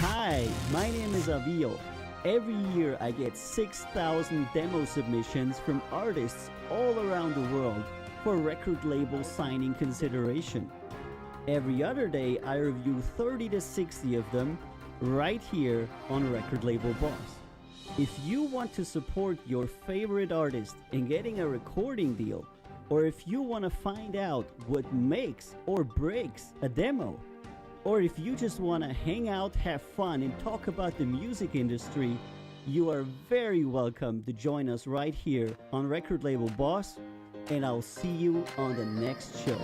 Hi, my name is Avio. Every year I get 6,000 demo submissions from artists all around the world for record label signing consideration. Every other day I review 30 to 60 of them right here on Record Label Boss. If you want to support your favorite artist in getting a recording deal, or if you want to find out what makes or breaks a demo, or if you just want to hang out, have fun, and talk about the music industry, you are very welcome to join us right here on Record Label Boss, and I'll see you on the next show.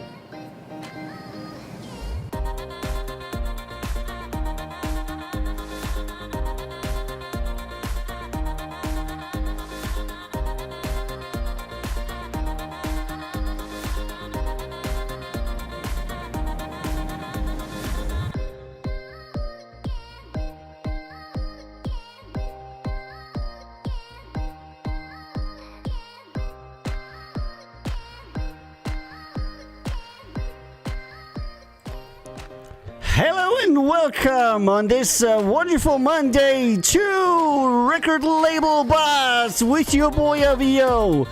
Hello and welcome on this wonderful Monday to Record Label Boss with your boy Avio.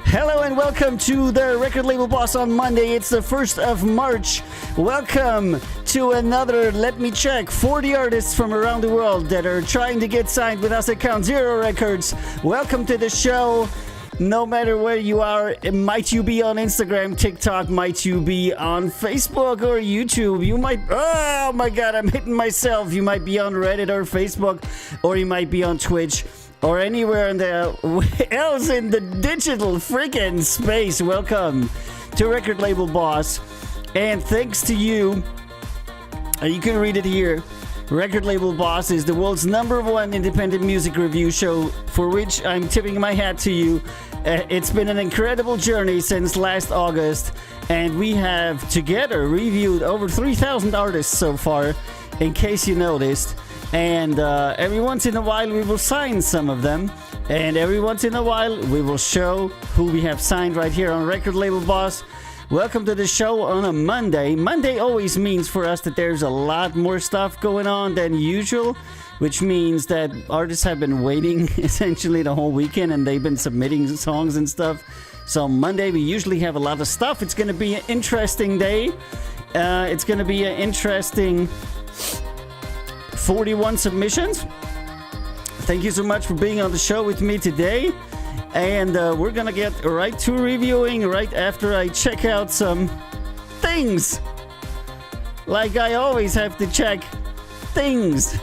Hello and welcome to the Record Label Boss on Monday. It's the 1st of March. Welcome to another, let me check, 40 artists from around the world that are trying to get signed with us at Count Zero Records. Welcome to the show. No matter where you are, might you be on Instagram, TikTok, might you be on Facebook or YouTube, you might, oh my god, I'm hitting myself. You might be on Reddit or Facebook, or you might be on Twitch, or anywhere else in the digital freaking space. Welcome to Record Label Boss, and thanks to you, you can read it here. Record Label Boss is the world's #1 independent music review show, for which I'm tipping my hat to you. It's been an incredible journey since last August, and we have together reviewed over 3,000 artists so far, in case you noticed. And every once in a while we will sign some of them, and every once in a while we will show who we have signed right here on Record Label Boss. Welcome to the show on a Monday. Monday always means for us that there's a lot more stuff going on than usual, which means that artists have been waiting essentially the whole weekend and they've been submitting songs and stuff. So Monday we usually have a lot of stuff. It's going to be an interesting day. It's going to be an interesting 41 submissions. Thank you so much for being on the show with me today. And we're gonna get right to reviewing right after I check out some things. Like I always have to check things.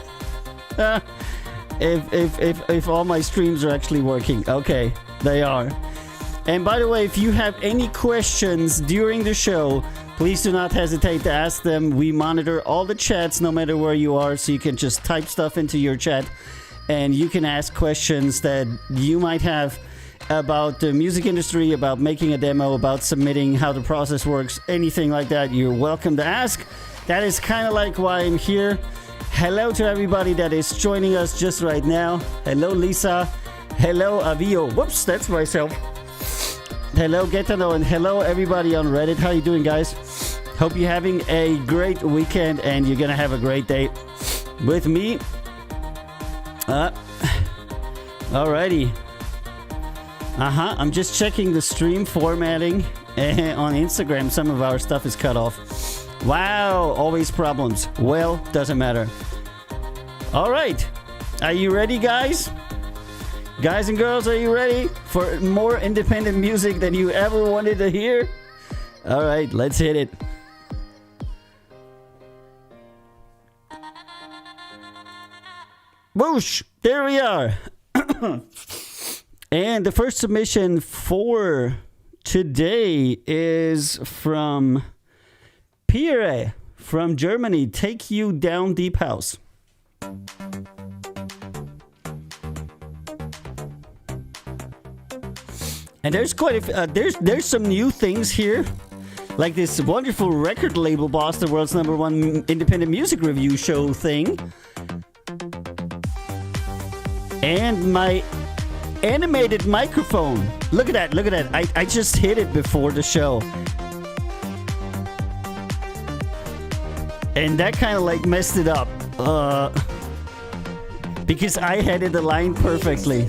If all my streams are actually working. Okay, they are. And by the way, if you have any questions during the show, please do not hesitate to ask them. We monitor all the chats no matter where you are, so you can just type stuff into your chat and you can ask questions that you might have about the music industry, about making a demo, about submitting, how the process works, anything like that. You're welcome to ask. That is kind of like why I'm here. Hello to everybody that is joining us just right now. Hello Lisa. Hello Avio. Whoops, that's myself. Hello Getano, and hello everybody on Reddit. How you doing, guys? Hope you're having a great weekend and you're gonna have a great day with me. Alrighty. I'm just checking the stream formatting on Instagram. Some of our stuff is cut off. Wow, always problems. Well, doesn't matter. All right. Are you ready, guys? Guys and girls, are you ready for more independent music than you ever wanted to hear? All right, let's hit it. Whoosh! There we are. And the first submission for today is from Pierre from Germany. Take You Down Deep House. And there's quite a there's some new things here, like this wonderful record label boss, the world's #1 independent music review show thing, and my animated microphone. Look at that! Look at that! I just hit it before the show, and that kind of like messed it up, because I had it aligned perfectly.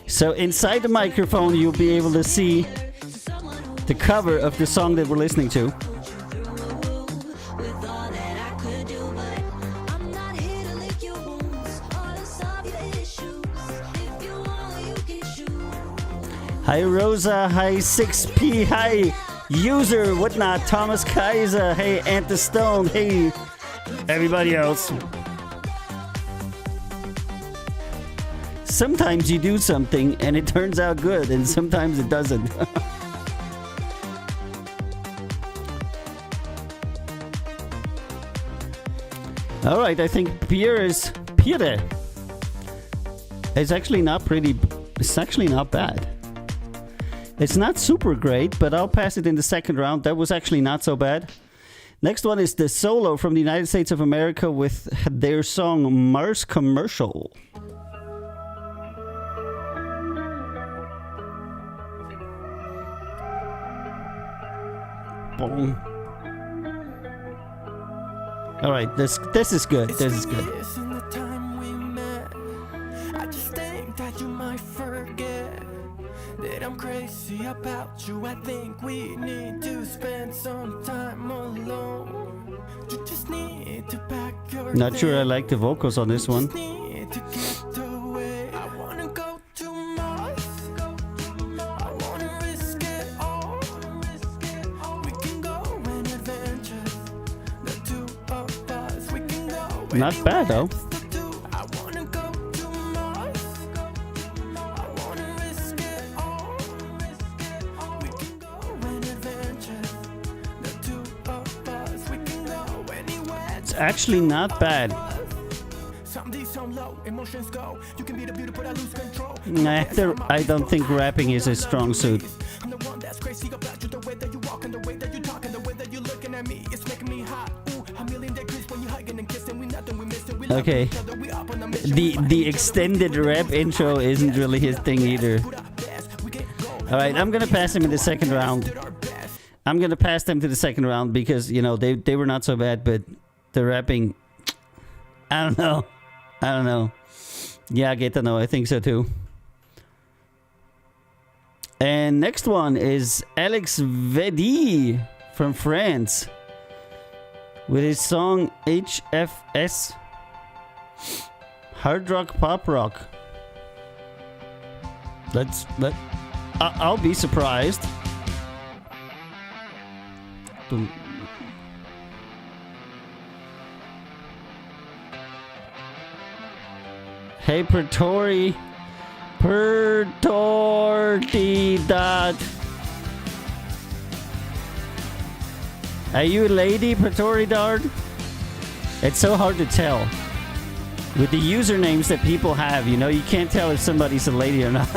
So inside the microphone, you'll be able to see the cover of the song that we're listening to. Hi Rosa, hi 6P, hi User, whatnot, Thomas Kaiser, hey Ant the Stone, hey everybody else. Sometimes you do something and it turns out good, and sometimes it doesn't. All right, I think Pierre is It's actually not pretty. It's actually not bad. It's not super great, but I'll pass it in the second round. That was actually not so bad. Next one is the Solo from the United States of America with their song Mars Commercial. Boom. All right, this is good. This is good. I just think that you might forget that I'm crazy about you. I think we need to spend some time alone. You just need to pack your Not sure I like the vocals on this one. need to get away. I wanna go to Mars. I wanna risk it all. We can go on adventures. The two of us. We can go. Not bad though. I wanna go to Mars. I wanna risk it all. We can go on adventures. The two of us. We can go anywhere. It's actually not bad. Some days so low, emotions go. You can be the beauty, but I lose control. I don't think rapping is a strong suit. I'm the one that's crazy about you, the way that you walk and the way that you talk and the way that you're looking at me. It's making me hot. Ooh, a million degrees when you hugging and kissing. We nothing, we missing. We love Okay. each other. We up on a mission. The extended rap intro isn't really his thing either. All right, I'm gonna pass him in the second round. I'm gonna pass them to the second round because you know they were not so bad, but the rapping, I don't know. Yeah, I get to know. I think so too. And next one is Alex Vedi from France with his song HFS, Hard Rock Pop Rock. I'll be surprised. Boom. Hey, Pertori dot. Are you a lady, Pertori Dart? It's so hard to tell with the usernames that people have. You know, you can't tell if somebody's a lady or not.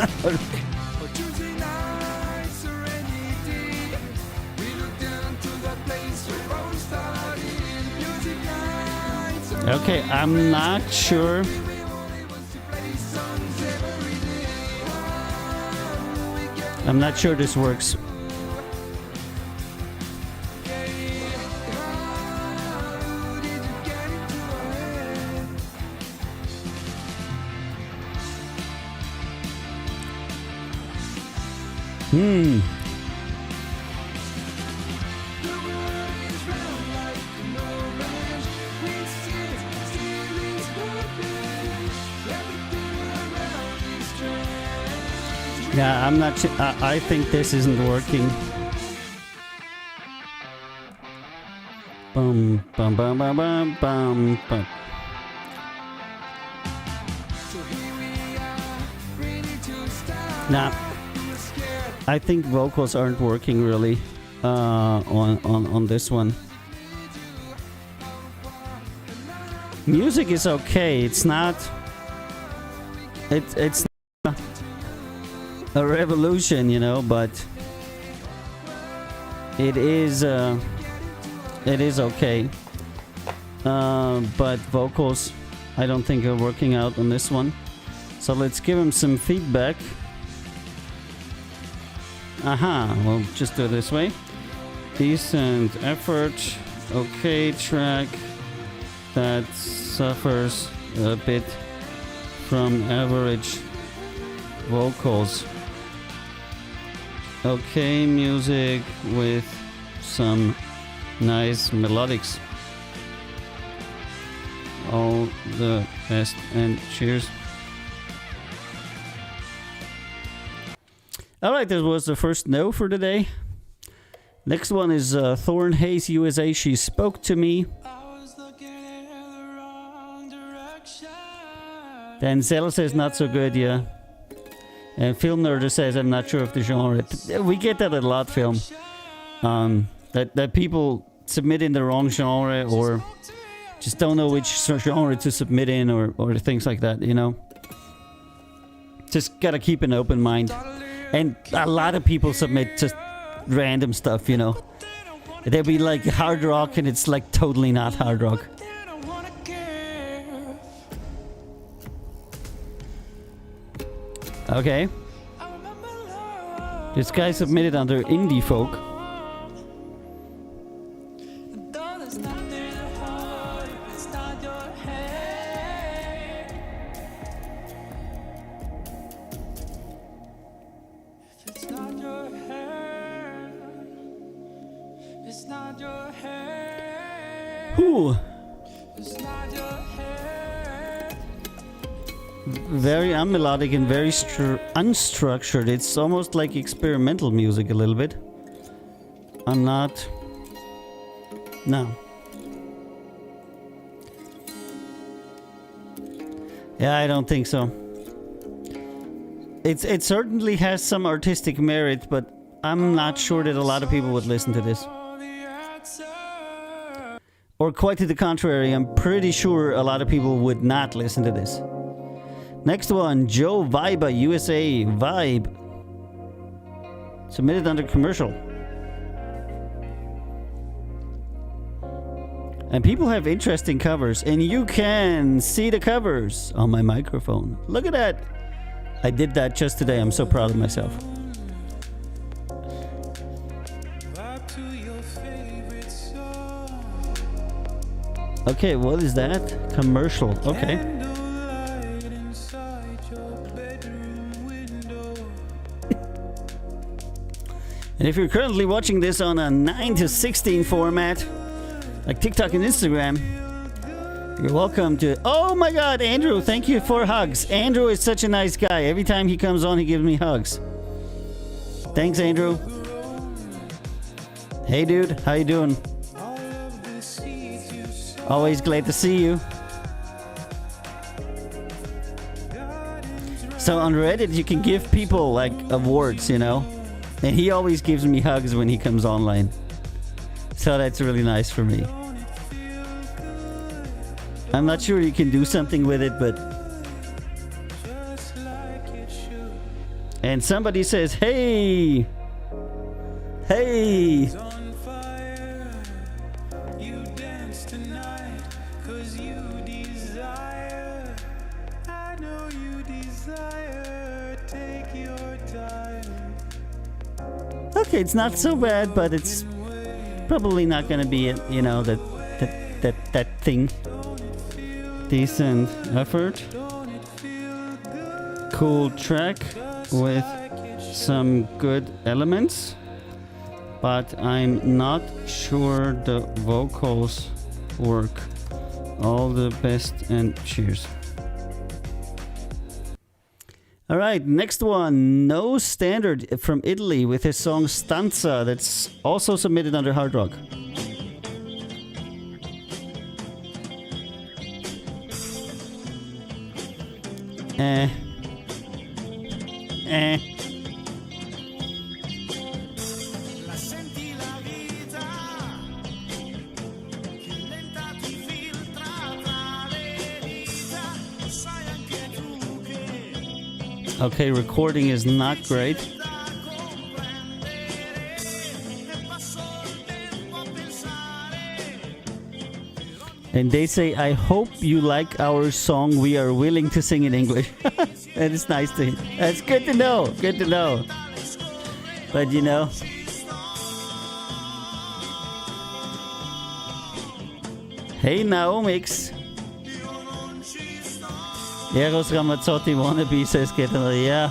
Okay, I'm not sure. I'm not sure this works. Yeah, I'm not sure. I think this isn't working. Bum, bum, bum, bum, bum, bum, bum. Nah, I think vocals aren't working really on this one. Music is okay. It's not. It's not a revolution, you know, but it is okay. But vocals, I don't think are working out on this one. So let's give him some feedback. Aha, we'll just do it this way. Decent effort. Okay, track that suffers a bit from average vocals. Okay, music with some nice melodics. All the best and cheers. Alright, that was the first no for today. Next one is Thorn Hayes USA. She spoke to me. Then Zell says not so good, yeah. And Film Nerder says I'm not sure of the genre. We get that a lot, Film. That people submit in the wrong genre or just don't know which genre to submit in or things like that, you know. Just gotta keep an open mind. And a lot of people submit just random stuff, you know. They'll be like hard rock and it's like totally not hard rock. Okay. This guy submitted under indie folk. Ooh. Very unmelodic and very unstructured. It's almost like experimental music a little bit. I'm not... No. Yeah, I don't think so. It certainly has some artistic merit, but I'm not sure that a lot of people would listen to this. Or quite to the contrary, I'm pretty sure a lot of people would not listen to this. Next one, Joe Viba USA. Vibe. Submitted under commercial. And people have interesting covers, and you can see the covers on my microphone. Look at that. I did that just today. I'm so proud of myself. Okay, what is that? Commercial. Okay. And if you're currently watching this on a 9:16 format, like TikTok and Instagram, you're welcome to... Oh my god, Andrew, thank you for hugs. Andrew is such a nice guy. Every time he comes on, he gives me hugs. Thanks, Andrew. Hey, dude, how you doing? Always glad to see you. So on Reddit, you can give people, like, awards, you know? And he always gives me hugs when he comes online. So that's really nice for me. I'm not sure you can do something with it, but... And somebody says, hey! Hey! Okay, it's not so bad, but it's probably not gonna be, you know, that thing. Decent effort. Cool track with some good elements, but I'm not sure the vocals work. All the best and cheers. All right, next one, No Standard from Italy with his song Stanza, that's also submitted under hard rock. Okay, recording is not great. And they say, I hope you like our song. We are willing to sing in English. That is nice to hear. That's good to know. Good to know. But you know, hey Naomix. Eros Ramazzotti wannabe, says Ketanor. Yeah.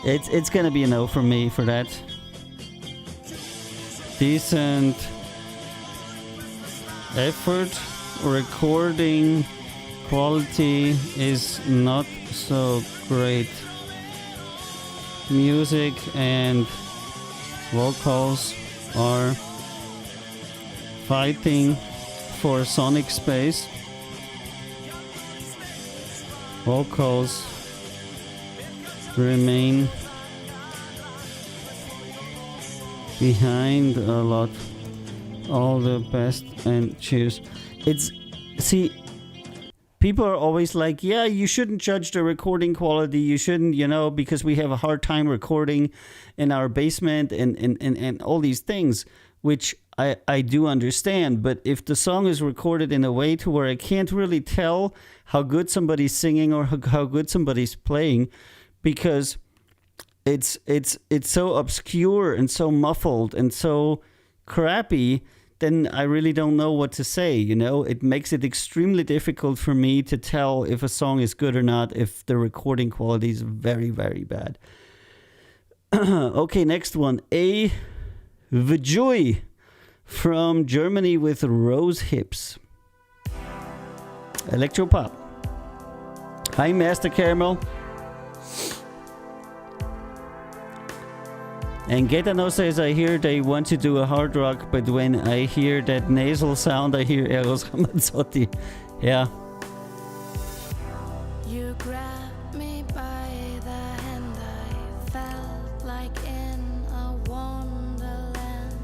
It's gonna be a no for me for that. Decent effort. Recording quality is not so great. Music and vocals are fighting for sonic space. Vocals remain behind a lot. All the best and cheers. See, people are always like, yeah, you shouldn't judge the recording quality. You shouldn't, because we have a hard time recording in our basement and all these things, which I do understand. But if the song is recorded in a way to where I can't really tell how good somebody's singing or how good somebody's playing, because it's so obscure and so muffled and so crappy, then I really don't know what to say, It makes it extremely difficult for me to tell if a song is good or not if the recording quality is very, very bad. Okay, next one. A Vjoy from Germany with Rose Hips. Electropop. Hi, Master Caramel. And Gaetano says, I hear they want to do a hard rock, but when I hear that nasal sound, I hear Eros Ramazzotti. Yeah. You grabbed me by the hand, I felt like in a wonderland,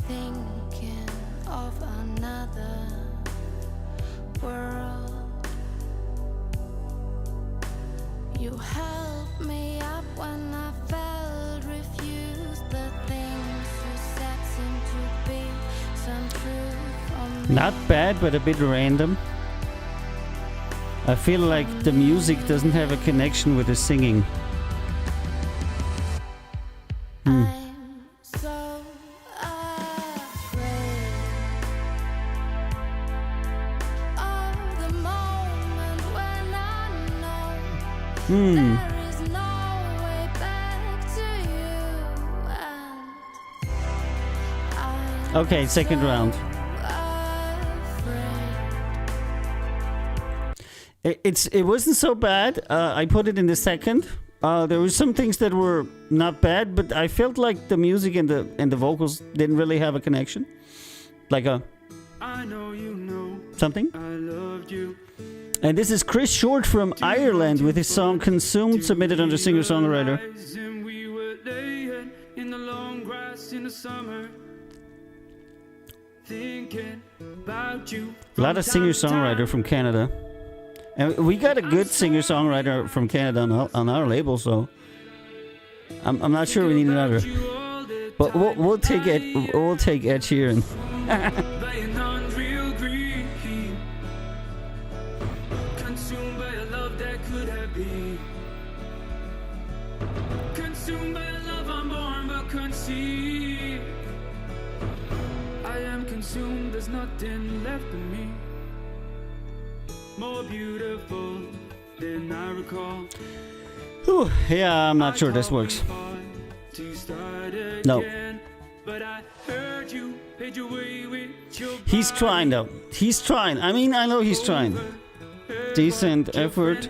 thinking of another world. You helped me up when I felt refused. The things you said seemed to be some truth on me. Not bad, but a bit random. I feel like the music doesn't have a connection with the singing. I'm so afraid of the moment when I know there is no way back to you, and I'm Okay, second round. It wasn't so bad. I put it in the second. There were some things that were not bad, but I felt like the music and the vocals didn't really have a connection, like a something. I loved you. And this is Chris Short from Ireland with his song "Consumed," submitted under singer-songwriter. And we were laying in the long grass in the summer, thinking about you. A lot of singer-songwriter from Canada. And we got a good singer-songwriter from Canada on our label, so I'm not sure we need another. But we'll take Ed Sheeran. Playing unreal grief, consumed by a love that could have been, consumed by a love unborn but conceived. I am consumed, there's nothing left of me more beautiful than I recall. Whew, yeah, I'm not sure this works. No. But I heard you paid your way with your He's trying though. He's trying. I mean, I know he's trying. Decent effort.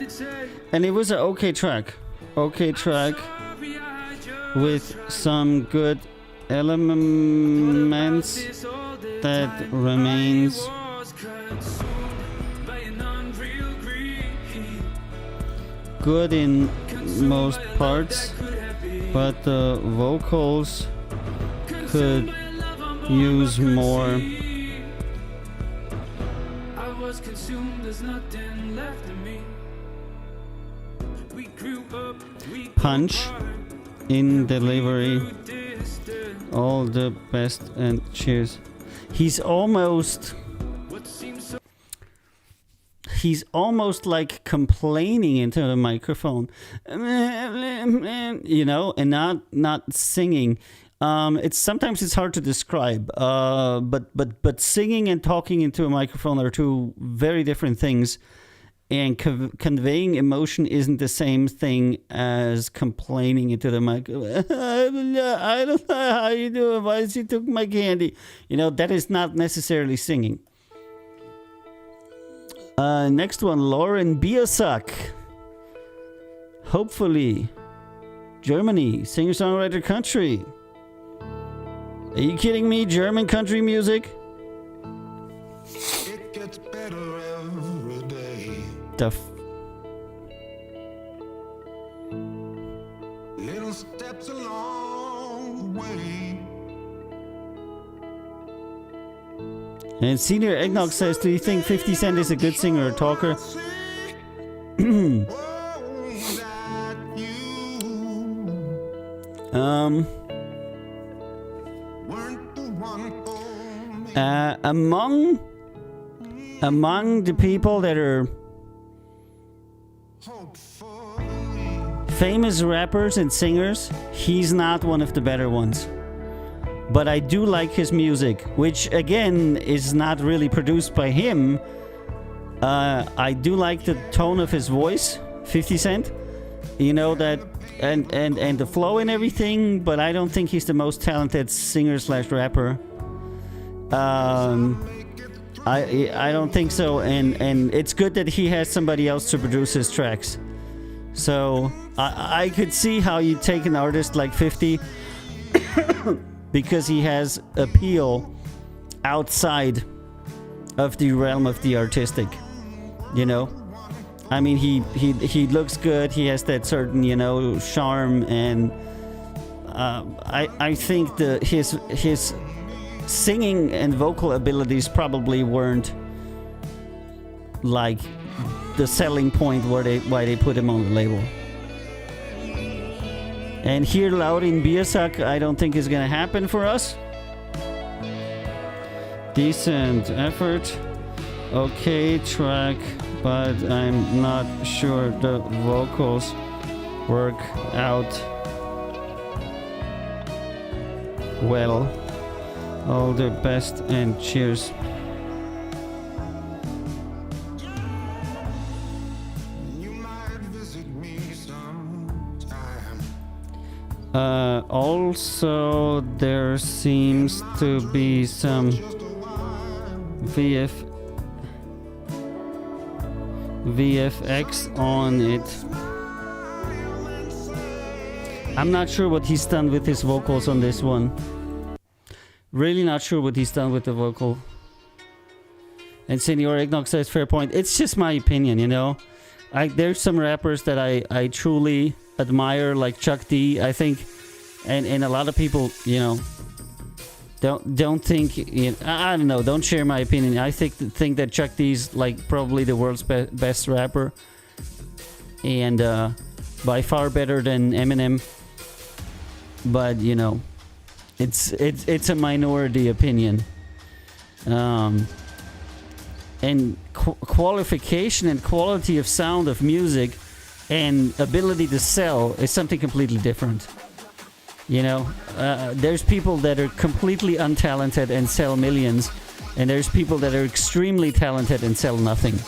And it was an okay track. Okay track with some good elements that remains good in most parts, but the vocals could use more. I was consumed, there's nothing left of me punch in delivery. All the best and cheers. He's almost like complaining into the microphone, you know, and not singing. Sometimes it's hard to describe, but singing and talking into a microphone are two very different things, and conveying emotion isn't the same thing as complaining into the mic. I don't know how you do it. Why she took my candy? You know, that is not necessarily singing. Next one, Lauren Biosak. Hopefully, Germany, singer-songwriter country. Are you kidding me? German country music? It gets better every day. Little steps along the way. And Senior Eggnog says, do you think 50 Cent is a good singer or talker? Among the people that are famous rappers and singers, he's not one of the better ones. But I do like his music, which again is not really produced by him. I do like the tone of his voice, 50 Cent. You know that, and the flow and everything. But I don't think he's the most talented singer/rapper. I don't think so. And it's good that he has somebody else to produce his tracks. So I could see how you take an artist like 50. Because he has appeal outside of the realm of the artistic, you know. I mean, he looks good. He has that certain, you know, charm, and I think his singing and vocal abilities probably weren't like the selling point why they put him on the label. And here, Laurin Biersack, I don't think is going to happen for us. Decent effort. Okay track, but I'm not sure the vocals work out well. All the best and cheers. Also, there seems to be some VFX on it. I'm not sure what he's done with his vocals on this one. Really not sure what he's done with the vocal. And Senior Eggnog says, fair point. It's just my opinion, you know. There's some rappers that I truly admire, like Chuck D, I think, and a lot of people, you know, don't think, you know, I don't know, don't share my opinion. I think that Chuck D's like probably the world's best rapper, and by far better than Eminem. But you know, it's a minority opinion. And qualification and quality of sound of music and ability to sell is something completely different. You know, there's people that are completely untalented and sell millions, and there's people that are extremely talented and sell nothing.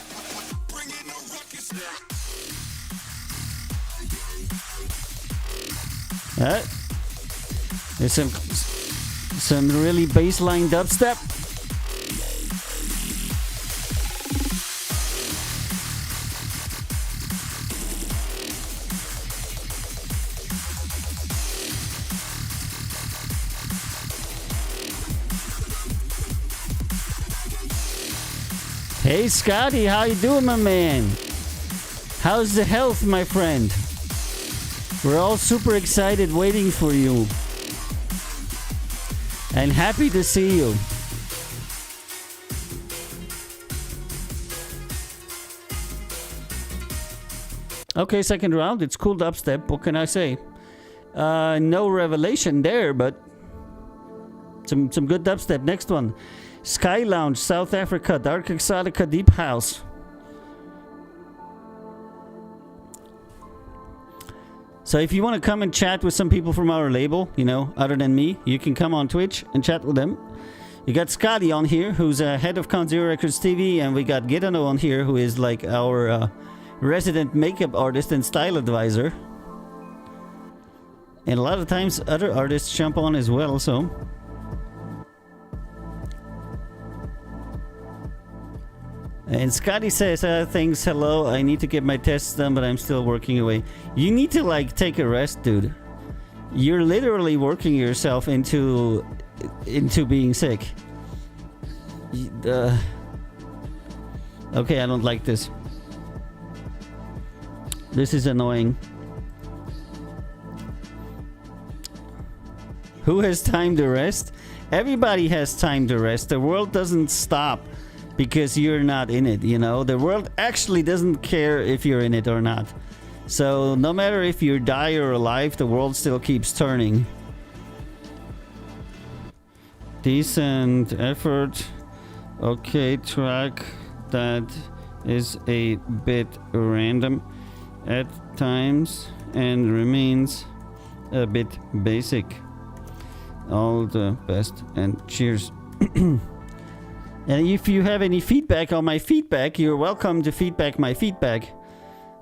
There's some really bassline dubstep. Hey Scotty, how you doing, my man? How's the health, my friend? We're all super excited waiting for you. And happy to see you. Okay, second round. It's cool dubstep. What can I say? No revelation there, but some good dubstep. Next one. Sky Lounge, South Africa, Dark Exotica, Deep House. So if you want to come and chat with some people from our label, you know, other than me, you can come on Twitch and chat with them. You got Scotty on here, who's head of Count Zero Records TV, and we got Gitano on here, who is like our resident makeup artist and style advisor. And a lot of times other artists jump on as well, so... And Scotty says, thanks, hello, I need to get my tests done, but I'm still working away. You need to, like, take a rest, dude. You're literally working yourself into being sick. Okay, I don't like this. This is annoying. Who has time to rest? Everybody has time to rest. The world doesn't stop because you're not in it, you know? The world actually doesn't care if you're in it or not. So no matter if you die or alive, the world still keeps turning. Decent effort. Okay, track that is a bit random at times and remains a bit basic. All the best and cheers. And if you have any feedback on my feedback, you're welcome to feedback my feedback.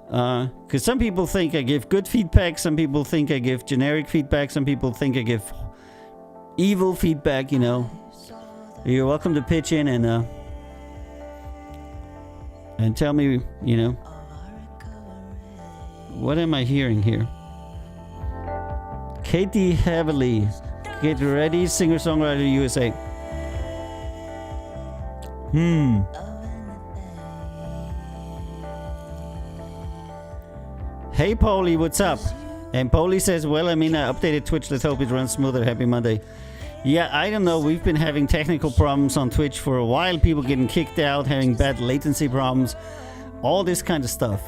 Because some people think I give good feedback, some people think I give generic feedback, some people think I give evil feedback, you know. You're welcome to pitch in and tell me, you know. What am I hearing here? Katie Heavily. Get ready, singer-songwriter USA. Hey Paulie, what's up? And Paulie says, well, I mean, I updated Twitch. Let's hope it runs smoother. Happy Monday. Yeah, I don't know. We've been having technical problems on Twitch for a while. People getting kicked out, having bad latency problems. All this kind of stuff.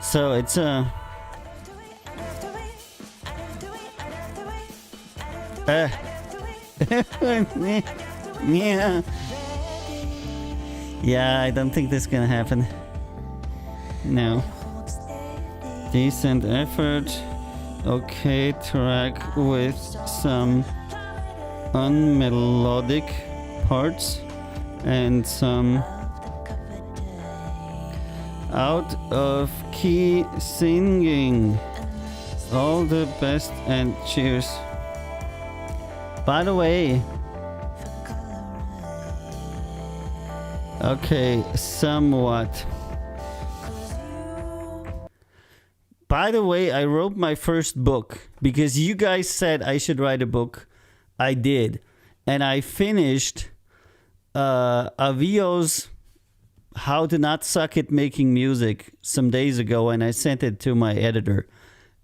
So it's yeah. Yeah, I don't think this is gonna happen. No. Decent effort. Okay, track with some unmelodic parts and some out of key singing. All the best and cheers. By the way, okay, somewhat. By the way, I wrote my first book because you guys said I should write a book. I did. And I finished Avio's How to Not Suck at Making Music some days ago, and I sent it to my editor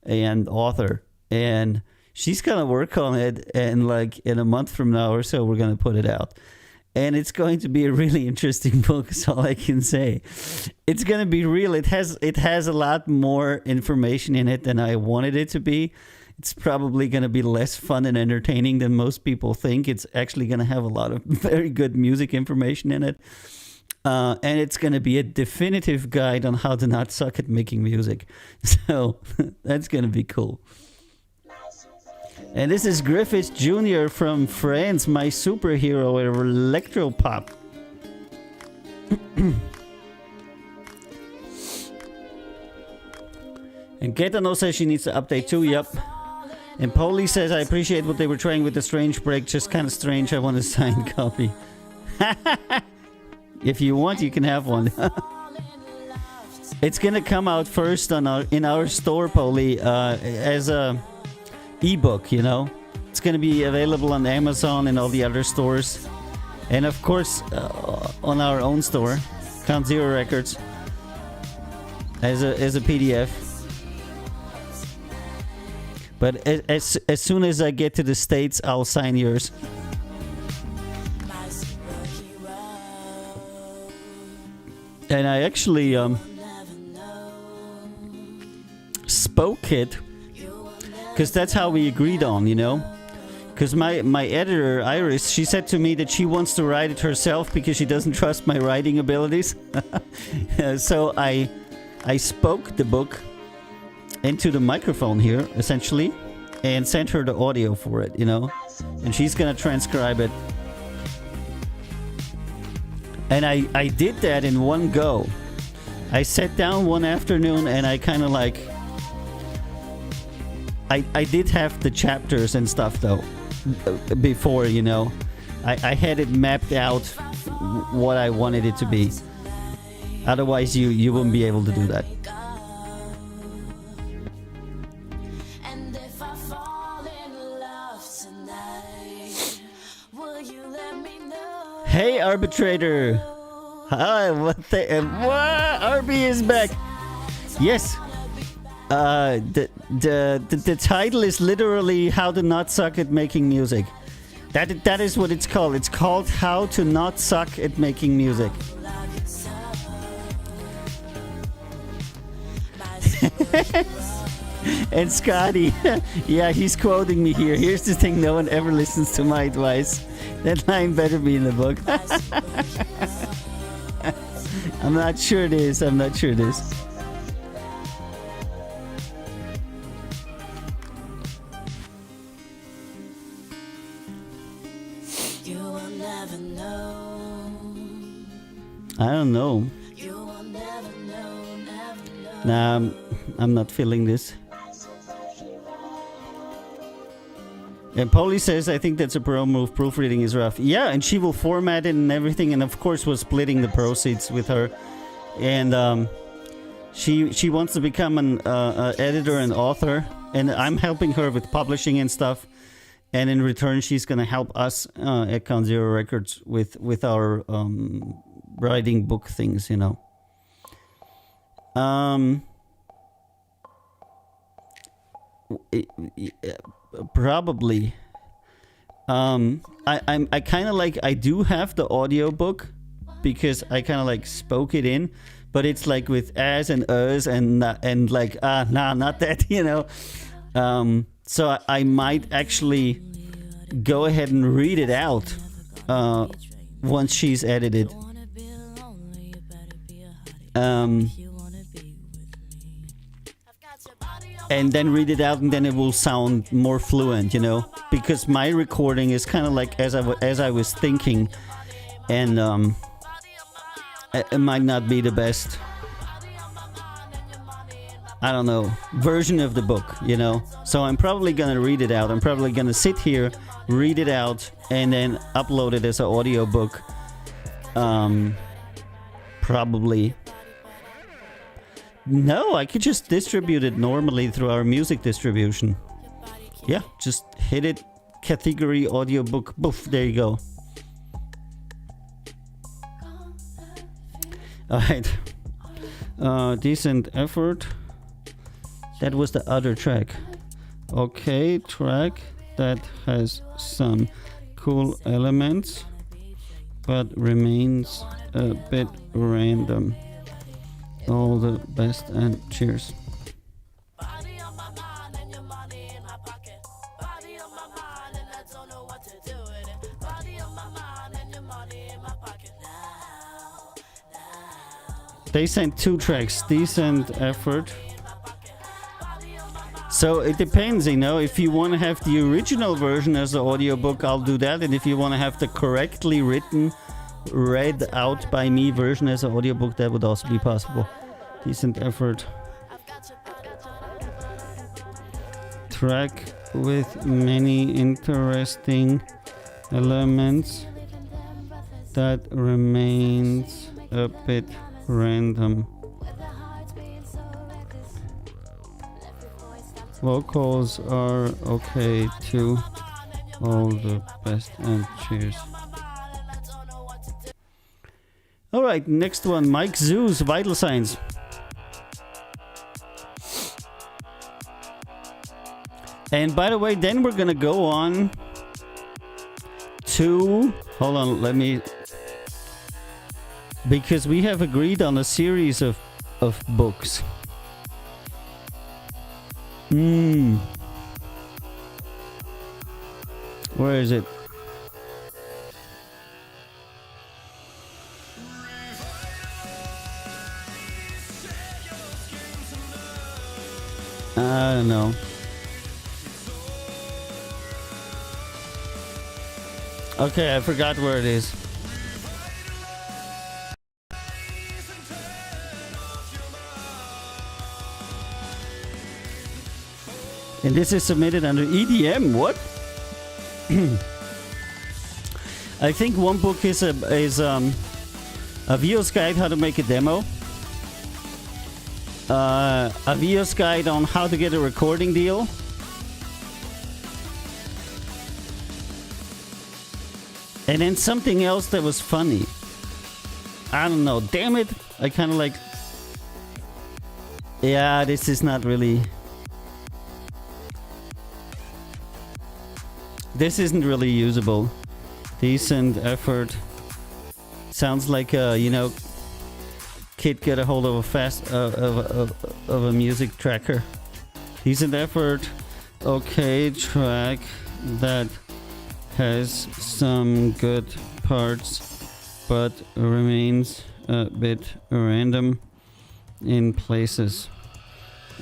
and author. And she's going to work on it, and like in a month from now or so, we're going to put it out. And it's going to be a really interesting book, is all I can say. It's going to be real. It has a lot more information in it than I wanted it to be. It's probably going to be less fun and entertaining than most people think. It's actually going to have a lot of very good music information in it. And it's going to be a definitive guide on how to not suck at making music. So that's going to be cool. And this is Griffith Jr. from France, my superhero of electropop. And Gaetano says she needs to update too, yep. And Polly says, I appreciate what they were trying with the strange break, just kind of strange, I want a signed copy. If you want, you can have one. It's gonna come out first on in our store, Polly, as a ebook, you know. It's going to be available on Amazon and all the other stores, and of course on our own store, Count Zero Records, as a PDF. But as soon as I get to the States, I'll sign yours. And I actually spoke it, because that's how we agreed on, you know. Because my editor, Iris, she said to me that she wants to write it herself because she doesn't trust my writing abilities. So I spoke the book into the microphone here, essentially, and sent her the audio for it, you know. And she's gonna transcribe it. And I did that in one go. I sat down one afternoon and I kind of like... I did have the chapters and stuff, though. Before, you know, I had it mapped out what I wanted it to be. Otherwise you wouldn't be able to do that. And if I fall in love tonight, will you let me know? Hey, arbitrator. Hi, what RB is back. Yes. The title is literally How to Not Suck at Making Music. That is what it's called. It's called How to Not Suck at Making Music. And Scotty, yeah, he's quoting me here. Here's the thing, no one ever listens to my advice. That line better be in the book. I'm not sure it is. I don't know. Nah, I'm not feeling this. And Polly says, I think that's a pro move. Proofreading is rough. Yeah, and she will format it and everything. And of course, we're splitting the proceeds with her. And she wants to become an editor and author. And I'm helping her with publishing and stuff. And in return, she's going to help us at Count Zero Records with our writing book things, you know. Probably. I kind of like, I do have the audio book because I kind of like spoke it in, but it's like with as and and like nah, not that, you know. So I might actually go ahead and read it out once she's edited. And then read it out, and then it will sound more fluent, you know, because my recording is kind of like as I was thinking, and it might not be the best, I don't know, version of the book, you know. So I'm probably gonna read it out. I'm probably gonna sit here, read it out, and then upload it as an audio book. Probably. No, I could just distribute it normally through our music distribution. Yeah, just hit it, category, audiobook, boof, there you go. Alright. Decent effort. That was the other track. Okay, track that has some cool elements, but remains a bit random. All the best and cheers. They sent 2 tracks, decent effort. So it depends, you know, if you want to have the original version as an audiobook, I'll do that. And if you want to have the correctly written, read out by me version as an audiobook, that would also be possible. Decent effort. Track with many interesting elements that remains a bit random. Vocals are okay too. All the best and cheers. Alright, next one, Mike Zeus, Vital Signs. And by the way, then we're gonna go on to... Hold on, let me... Because we have agreed on a series of books. Hmm. Where is it? I don't know. Okay, I forgot where it is. And this is submitted under EDM. What? I think one book is a VOS guide how to make a demo. A VOS guide on how to get a recording deal. And then something else that was funny. I don't know. Damn it. I kind of like... Yeah, this is not really... This isn't really usable. Decent effort. Sounds like you know, kid get a hold of a fast of a music tracker. Decent effort. Okay, track that has some good parts, but remains a bit random in places.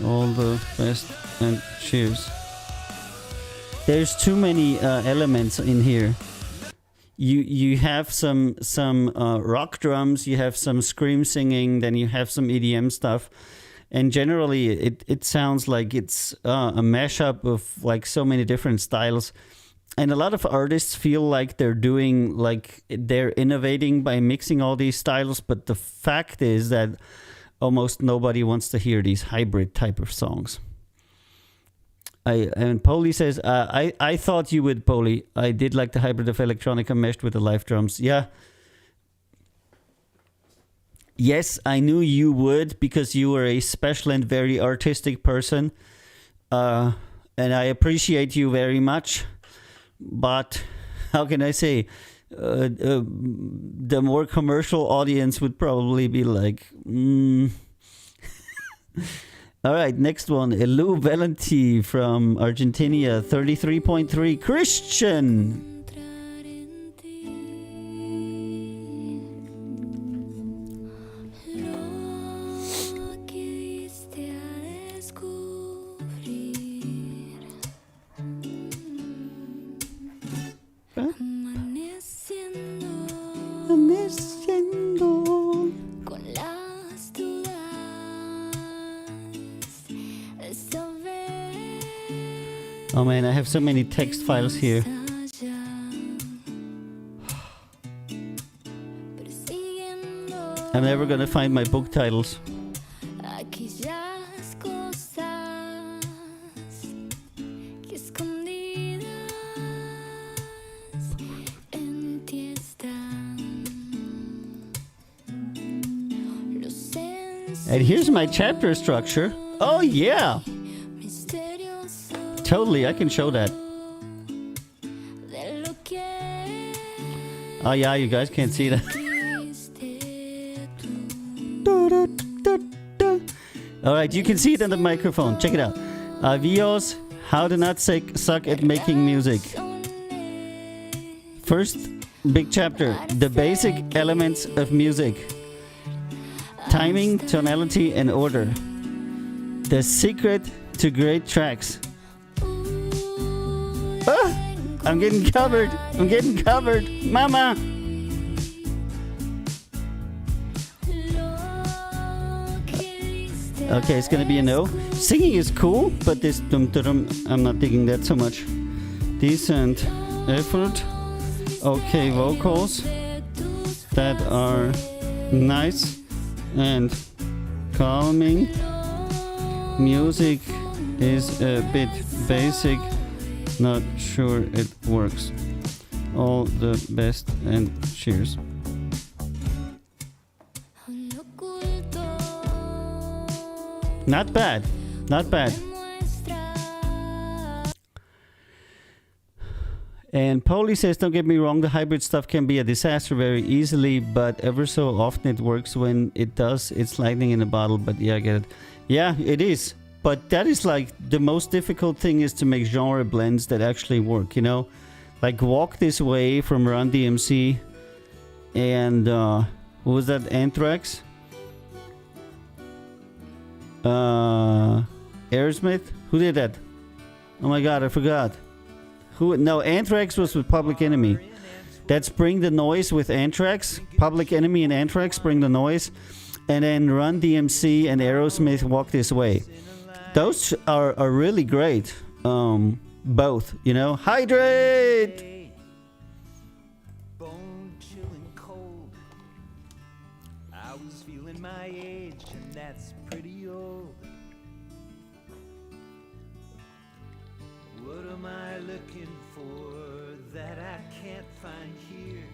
All the best and cheers. There's too many elements in here. You have some rock drums, you have some scream singing, then you have some EDM stuff, and generally it sounds like it's a mashup of like so many different styles. And a lot of artists feel like they're innovating by mixing all these styles, but the fact is that almost nobody wants to hear these hybrid type of songs. And Poli says, I thought you would, Poli. I did like the hybrid of electronica meshed with the live drums. Yeah. Yes, I knew you would because you were a special and very artistic person. And I appreciate you very much. But how can I say? The more commercial audience would probably be like... All right, next one. Elu Valenti from Argentina, 33.3. Christian. Amaneciendo. Oh man, I have so many text files here. I'm never gonna find my book titles. And here's my chapter structure. Oh yeah! Totally, I can show that. Oh yeah, you guys can't see that. Alright, you can see it on the microphone. Check it out. VOS, how to not suck at making music. First big chapter, the basic elements of music. Timing, tonality, and order. The secret to great tracks. I'm getting covered. I'm getting covered. Mama. Okay, it's gonna be a no. Singing is cool, but this dum-dum, I'm not digging that so much. Decent effort. Okay, vocals that are nice and calming. Music is a bit basic. Not sure it works. All the best and cheers. Not bad. Not bad. And Poli says, don't get me wrong, the hybrid stuff can be a disaster very easily, but ever so often it works when it does. It's lightning in a bottle, but yeah, I get it. Yeah, it is. but that is like the most difficult thing is to make genre blends that actually work, you know? Like Walk This Way from Run DMC and what was that, Anthrax? Aerosmith? Who did that? Oh my god, I forgot. Who? No, Anthrax was with Public Enemy. That's Bring the Noise with Anthrax. Public Enemy and Anthrax, Bring the Noise. And then Run DMC and Aerosmith, Walk This Way. Those are really great. Both, you know. Hydrate! Bone chilling cold. I was feeling my age, and that's pretty old. What am I looking for that I can't find here?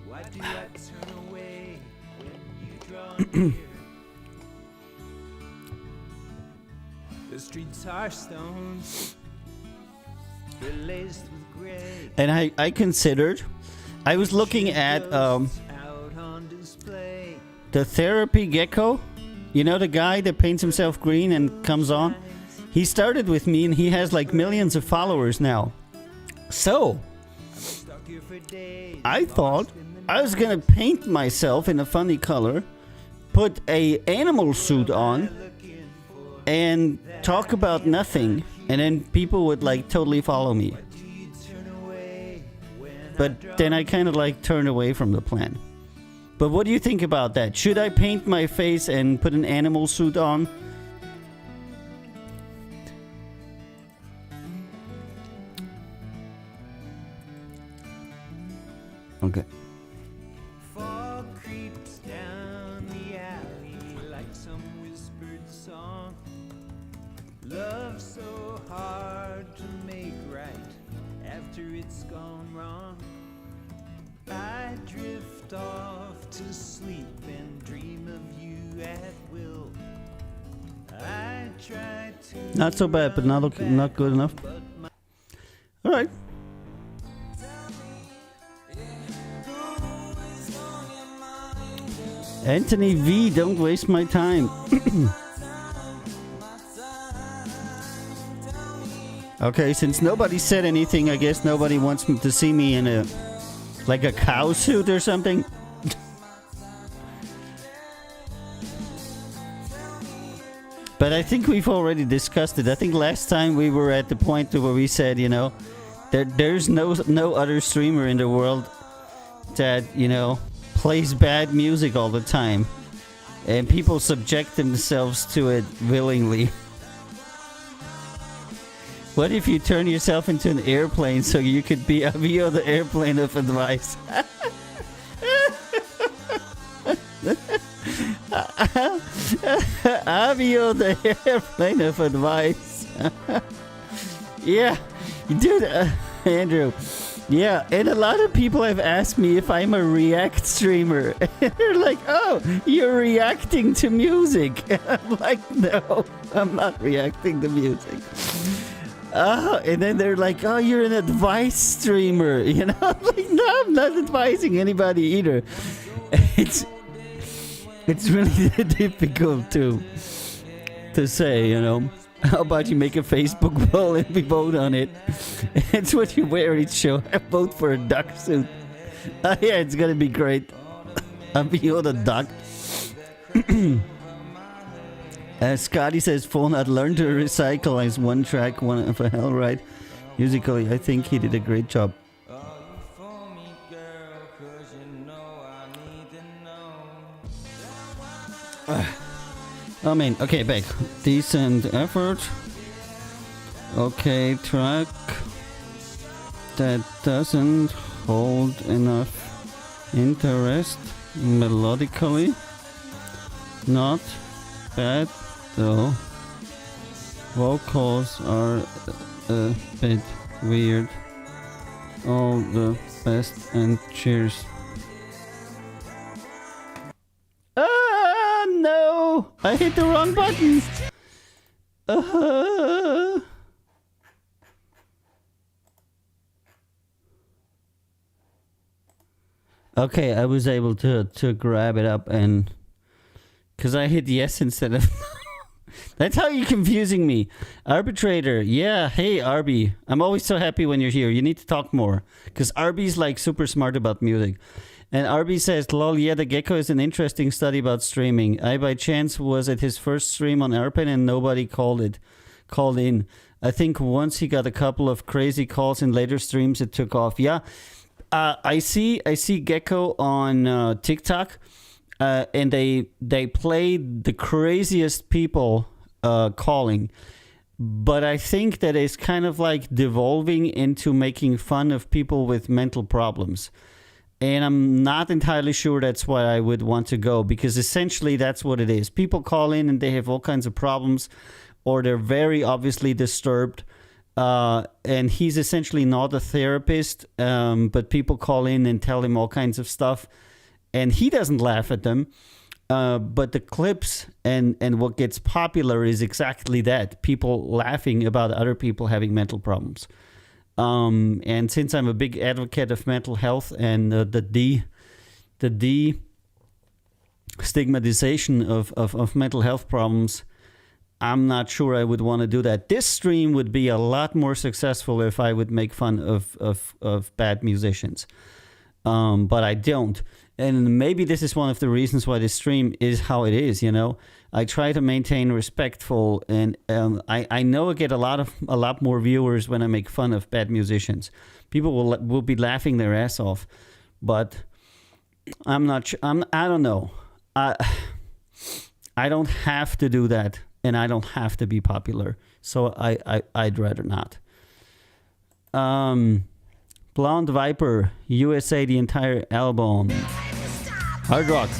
Why do I turn away when you draw near? The streets are stones, they're laced with gray. And I considered, I was looking at Out on display. the Therapy Gecko. You know the guy that paints himself green and comes on? He started with me and he has like millions of followers now. So, Stuck here for days. I thought I was gonna paint myself in a funny color, put a animal suit on, and talk about nothing, and then people would like totally follow me. But then I kind of like turned away from the plan. But what do you think about that? Should I paint my face and put an animal suit on? Okay. Fog creeps down the alley like some whispered song. Love so hard to make right after it's gone wrong. I drift off to sleep and dream of you at will. I try to Not so bad, but not good enough. All right. Anthony V, don't waste my time. Okay, since nobody said anything, I guess nobody wants to see me in a like a cow suit or something. But I think we've already discussed it. I think last time we were at the point where we said, you know, there's no other streamer in the world that, you know, plays bad music all the time. And people subject themselves to it willingly. What if you turn yourself into an airplane so you could be Avio the airplane of advice? Avio the airplane of advice. Yeah, dude, Andrew. Yeah, and a lot of people have asked me if I'm a React streamer. They're like, oh, you're reacting to music. I'm like, no, I'm not reacting to music. And then they're like, oh, you're an advice streamer. You know, I'm like, no, I'm not advising anybody either. It's really difficult to say, you know. How about you make a Facebook poll and we vote on it? It's what you wear each show. I vote for a duck suit. Yeah, it's gonna be great. I'll be on a duck. Scotty says, phone I'd learn to recycle as one track, one of a hell right. Musically, I think he did a great job. I mean, okay, back. Decent effort. Okay, track that doesn't hold enough interest melodically. Not bad though. Vocals are a bit weird. All the best and cheers. No! I hit the wrong button! Okay, I was able to grab it up and... Because I hit yes instead of... That's how you're confusing me. Arbitrator. Yeah. Hey, Arby. I'm always so happy when you're here. You need to talk more. Because Arby's like super smart about music. And Arby says, lol, yeah, the Gecko is an interesting study about streaming. I, by chance, was at his first stream on Airplane and nobody called in. I think once he got a couple of crazy calls in later streams, it took off. Yeah. I see Gecko on TikTok. And they play the craziest people calling. But I think that it's kind of like devolving into making fun of people with mental problems. And I'm not entirely sure that's why I would want to go, because essentially that's what it is. People call in and they have all kinds of problems, or they're very obviously disturbed. And he's essentially not a therapist, but people call in and tell him all kinds of stuff. And he doesn't laugh at them. But the clips and what gets popular is exactly that. People laughing about other people having mental problems. And since I'm a big advocate of mental health and the de-stigmatization of mental health problems, I'm not sure I would want to do that. This stream would be a lot more successful if I would make fun of bad musicians. But I don't. And maybe this is one of the reasons why this stream is how it is, you know. I try to maintain respectful, and I know I get a lot more viewers when I make fun of bad musicians. People will be laughing their ass off, but I'm not sure. I don't know. I don't have to do that, and I don't have to be popular. So I'd rather not. Blonde Viper, USA, the entire album. Hard rock.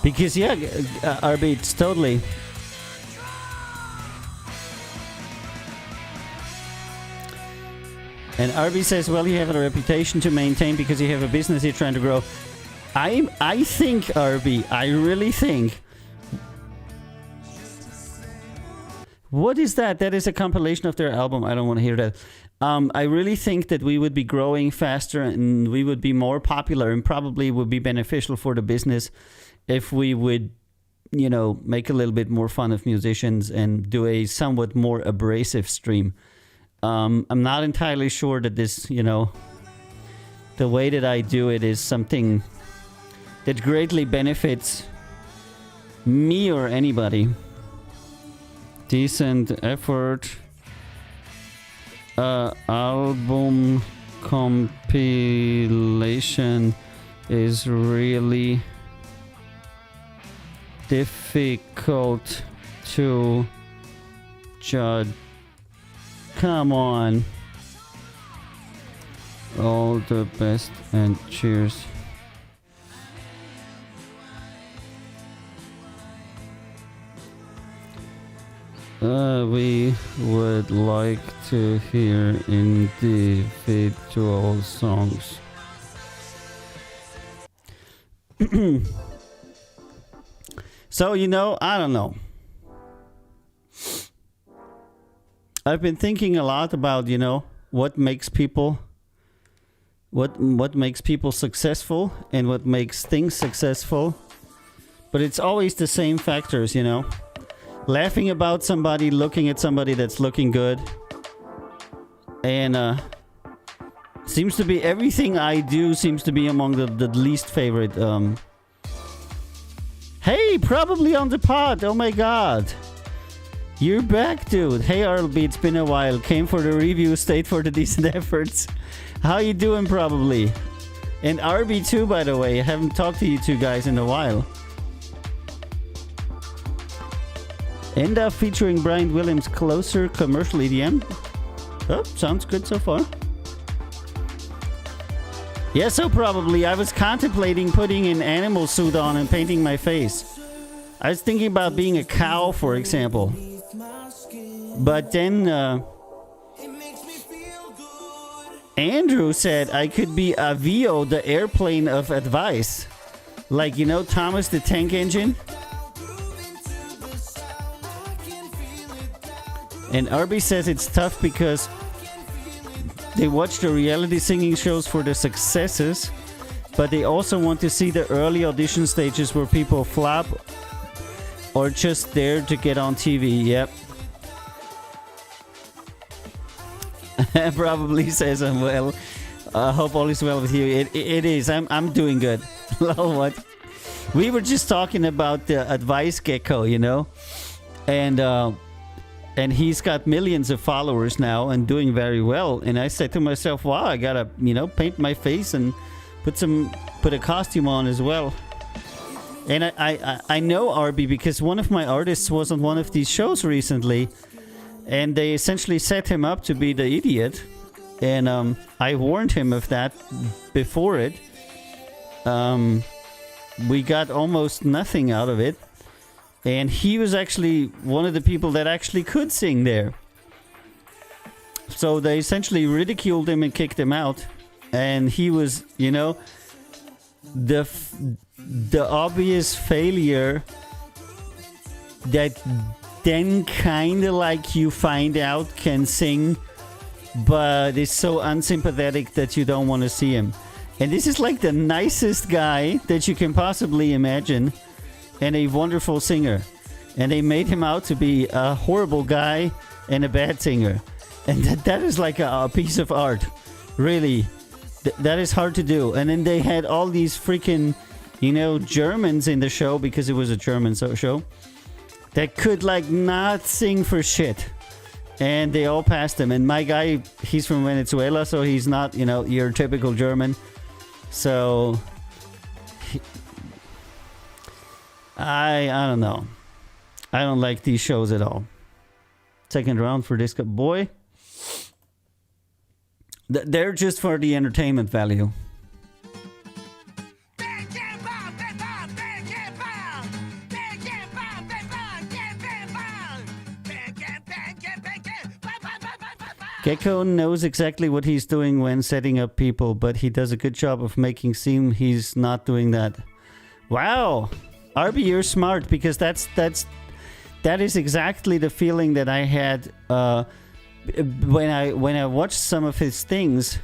Because, yeah, RB, it's totally... And RB says, well, you have a reputation to maintain because you have a business you're trying to grow. I think, RB, I really think... What is that? That is a compilation of their album. I don't want to hear that. I really think that we would be growing faster and we would be more popular and probably would be beneficial for the business if we would, you know, make a little bit more fun of musicians and do a somewhat more abrasive stream. I'm not entirely sure that this, you know, the way that I do it is something that greatly benefits me or anybody. Decent effort. Album compilation is really difficult to judge. Come on. All the best and cheers. We would like to hear individual songs. So, you know, I don't know. I've been thinking a lot about, you know, what makes people successful and what makes things successful. But it's always the same factors, you know. Laughing about somebody, looking at somebody that's looking good. And seems to be everything I do seems to be among the least favorite. Hey, probably on the pod. Oh my god. You're back, dude. Hey, RLB, it's been a while. Came for the review, stayed for the decent efforts. How you doing, probably? And RB too, by the way. I haven't talked to you two guys in a while. Enda featuring Brian Williams, Closer, commercial EDM. Oh, sounds good so far. Yeah, so probably. I was contemplating putting an animal suit on and painting my face. I was thinking about being a cow, for example. But then Andrew said I could be Avio, the airplane of advice. Like, you know, Thomas the Tank Engine. And Arby says it's tough because they watch the reality singing shows for the successes, but they also want to see the early audition stages where people flop or just there to get on TV. Yep. Probably says I'm well. I hope all is well with you. It is. I'm doing good. Lol, what? We were just talking about the advice gecko, you know, and he's got millions of followers now and doing very well. And I said to myself, wow, I gotta, paint my face and put a costume on as well. And I know RB because one of my artists was on one of these shows recently, and they essentially set him up to be the idiot. And I warned him of that before it. We got almost nothing out of it. And he was actually one of the people that actually could sing there. So they essentially ridiculed him and kicked him out. And he was, the obvious failure that then kind of like you find out can sing, but is so unsympathetic that you don't want to see him. And this is like the nicest guy that you can possibly imagine, and a wonderful singer. And they made him out to be a horrible guy and a bad singer. And that is like a piece of art. Really. That is hard to do. And then they had all these freaking, Germans in the show, because it was a German show, that could not sing for shit. And they all passed him. And my guy, he's from Venezuela, so he's not, your typical German. So I don't know. I don't like these shows at all. Second round for this boy. They're just for the entertainment value. Gecko knows exactly what he's doing when setting up people, but he does a good job of making seem he's not doing that. Wow, RB, you're smart, because that is exactly the feeling that I had when I watched some of his things,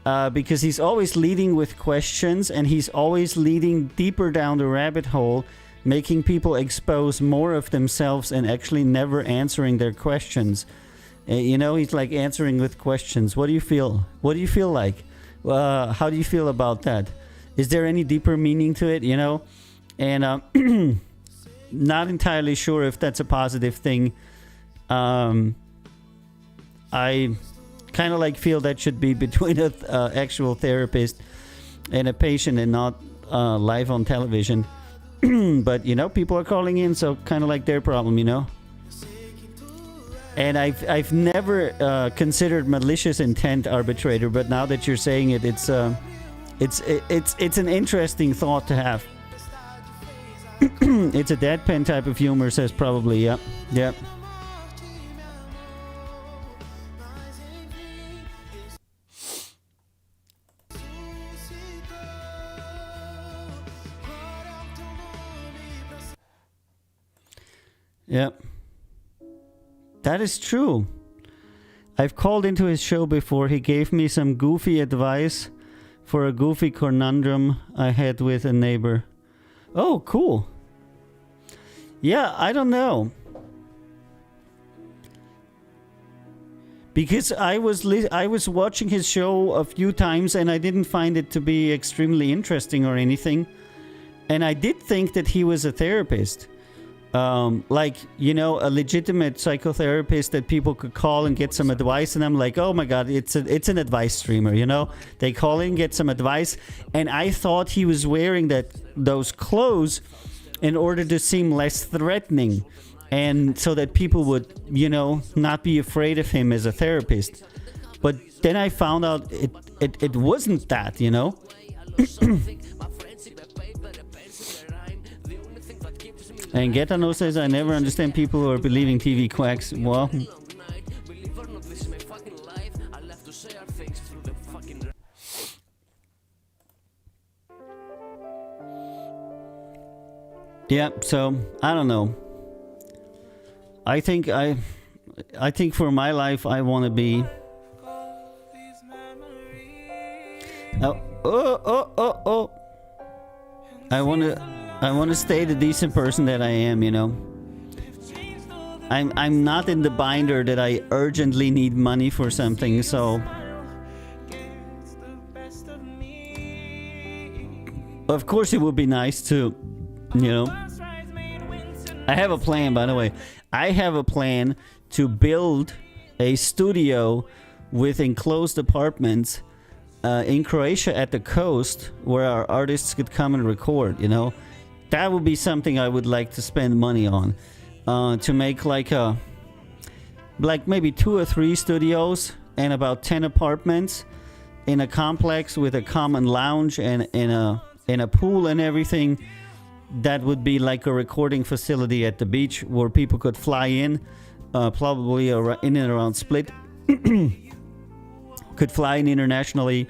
because he's always leading with questions, and he's always leading deeper down the rabbit hole, making people expose more of themselves and actually never answering their questions. He's like answering with questions. What do you feel? What do you feel like? How do you feel about that? Is there any deeper meaning to it? And not entirely sure if that's a positive thing. I kind of feel that should be between an actual therapist and a patient, and not live on television. But people are calling in, so kind of their problem, And I've never considered malicious intent, arbitrator, but now that you're saying it, it's an interesting thought to have. It's a deadpan type of humor, says probably. Yep. Yep. That is true. I've called into his show before. He gave me some goofy advice for a goofy conundrum I had with a neighbor. Oh, cool. Yeah, I don't know. Because I was watching his show a few times, and I didn't find it to be extremely interesting or anything. And I did think that he was a therapist. A legitimate psychotherapist that people could call and get some advice. And I'm like, oh my God, it's an advice streamer, They call in, get some advice. And I thought he was wearing those clothes in order to seem less threatening. And so that people would, not be afraid of him as a therapist. But then I found out it wasn't that, And Getano says, I never understand people who are believing TV quacks. Well, yeah, so I don't know. I think I think for my life, I want to be. Oh. I want to stay the decent person that I am, you know. I'm not in the binder that I urgently need money for something, so of course it would be nice to, you know. I have a plan, by the way. I have a plan to build a studio with enclosed apartments in Croatia at the coast where our artists could come and record, you know. That would be something I would like to spend money on. To make like maybe 2 or 3 studios and about 10 apartments in a complex with a common lounge and in a pool and everything. That would be like a recording facility at the beach where people could fly in, probably in and around Split. Could fly in internationally,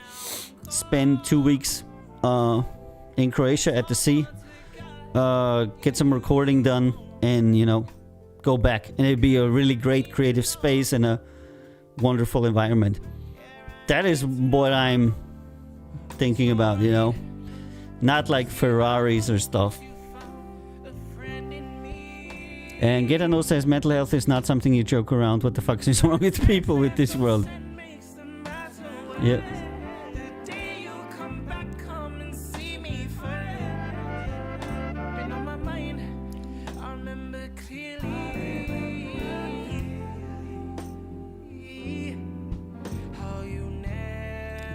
spend 2 weeks in Croatia at the sea, get some recording done, and, you know, go back. And it'd be a really great creative space and a wonderful environment. That is what I'm thinking about, you know. Not like Ferraris or stuff. And Getano says mental health is not something you joke around. What the fuck is wrong with people with this world? Yeah.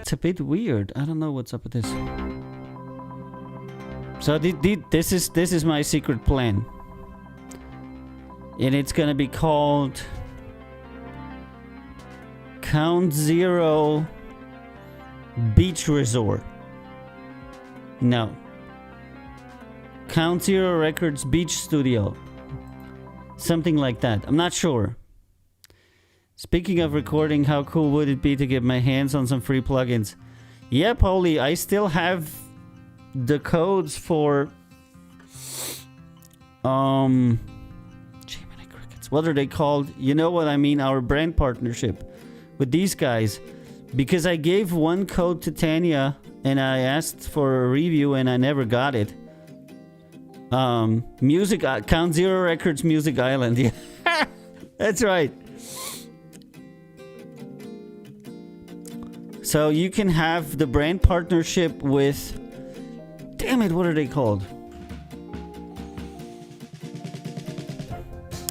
It's a bit weird. I don't know what's up with this. So this is my secret plan. And it's gonna be called Count Zero Beach Resort. No. Count Zero Records Beach Studio. Something like that. I'm not sure. Speaking of recording, how cool would it be to get my hands on some free plugins? Yeah, Paulie, I still have the codes for Gemini Crickets. What are they called? You know what I mean? Our brand partnership with these guys. Because I gave one code to Tanya and I asked for a review and I never got it. Count Zero Records Music Island. Yeah. That's right. So you can have the brand partnership with... Damn it, what are they called?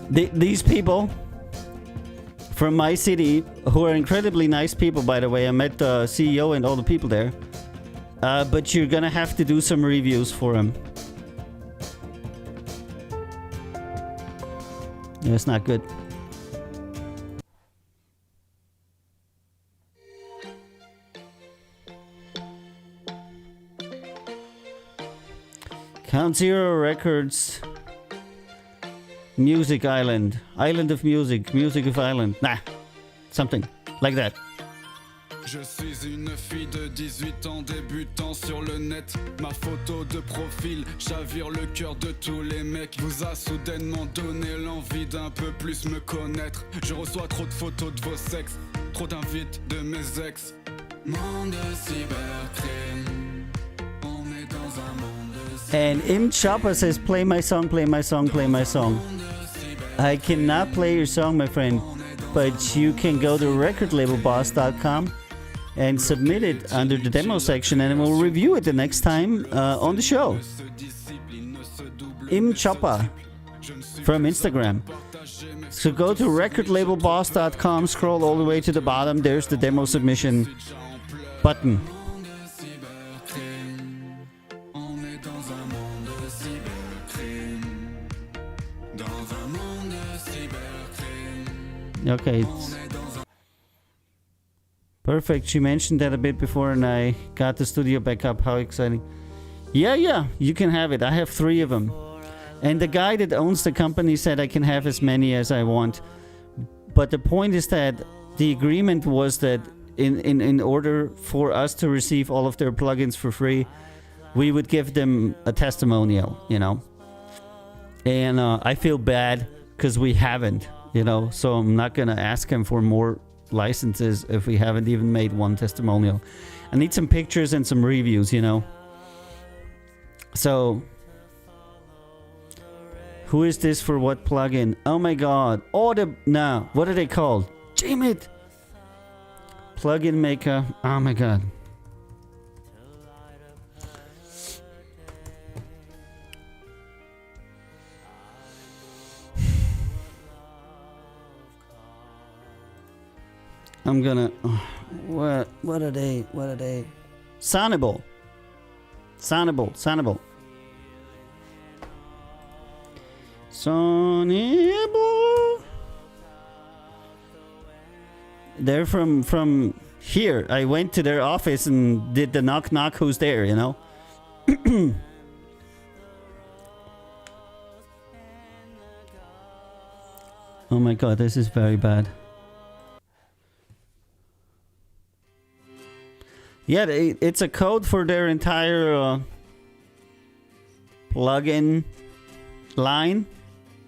These people from my city, who are incredibly nice people, by the way. I met the CEO and all the people there. But you're gonna have to do some reviews for them. Yeah, it's not good. Count Zero Records Music Island. Island of Music. Music of Island. Nah. Something like that. Je suis une fille de 18 ans débutant sur le net. Ma photo de profil chavire le cœur de tous les mecs. Vous a soudainement donné l'envie d'un peu plus me connaître. Je reçois trop de photos de vos sexes, trop d'invites de mes ex. Monde cybercrime, on est dans un monde cybercrime. And Im Choppa says, play my song, play my song, play my song. I cannot play your song, my friend, but you can go to recordlabelboss.com and submit it under the demo section, and we'll review it the next time on the show. Im Choppa from Instagram. So go to recordlabelboss.com, scroll all the way to the bottom. There's the demo submission button. Okay. Perfect. She mentioned that a bit before and I got the studio back up. How exciting. Yeah, you can have it. I have 3 of them. And the guy that owns the company said I can have as many as I want. But the point is that the agreement was that in order for us to receive all of their plugins for free, we would give them a testimonial, you know. And I feel bad because we haven't. You know, so I'm not gonna ask him for more licenses if we haven't even made one testimonial. I need some pictures and some reviews, you know. So, who is this for what plugin? Oh my god. No, what are they called? Damn it. Plugin maker. Oh my god. I'm gonna. What are they? What are they? Sonable. Sonable. Sonable. They're from here. I went to their office and did the knock knock. Who's there? You know. Oh my god, this is very bad. Yeah, it's a code for their entire plugin line,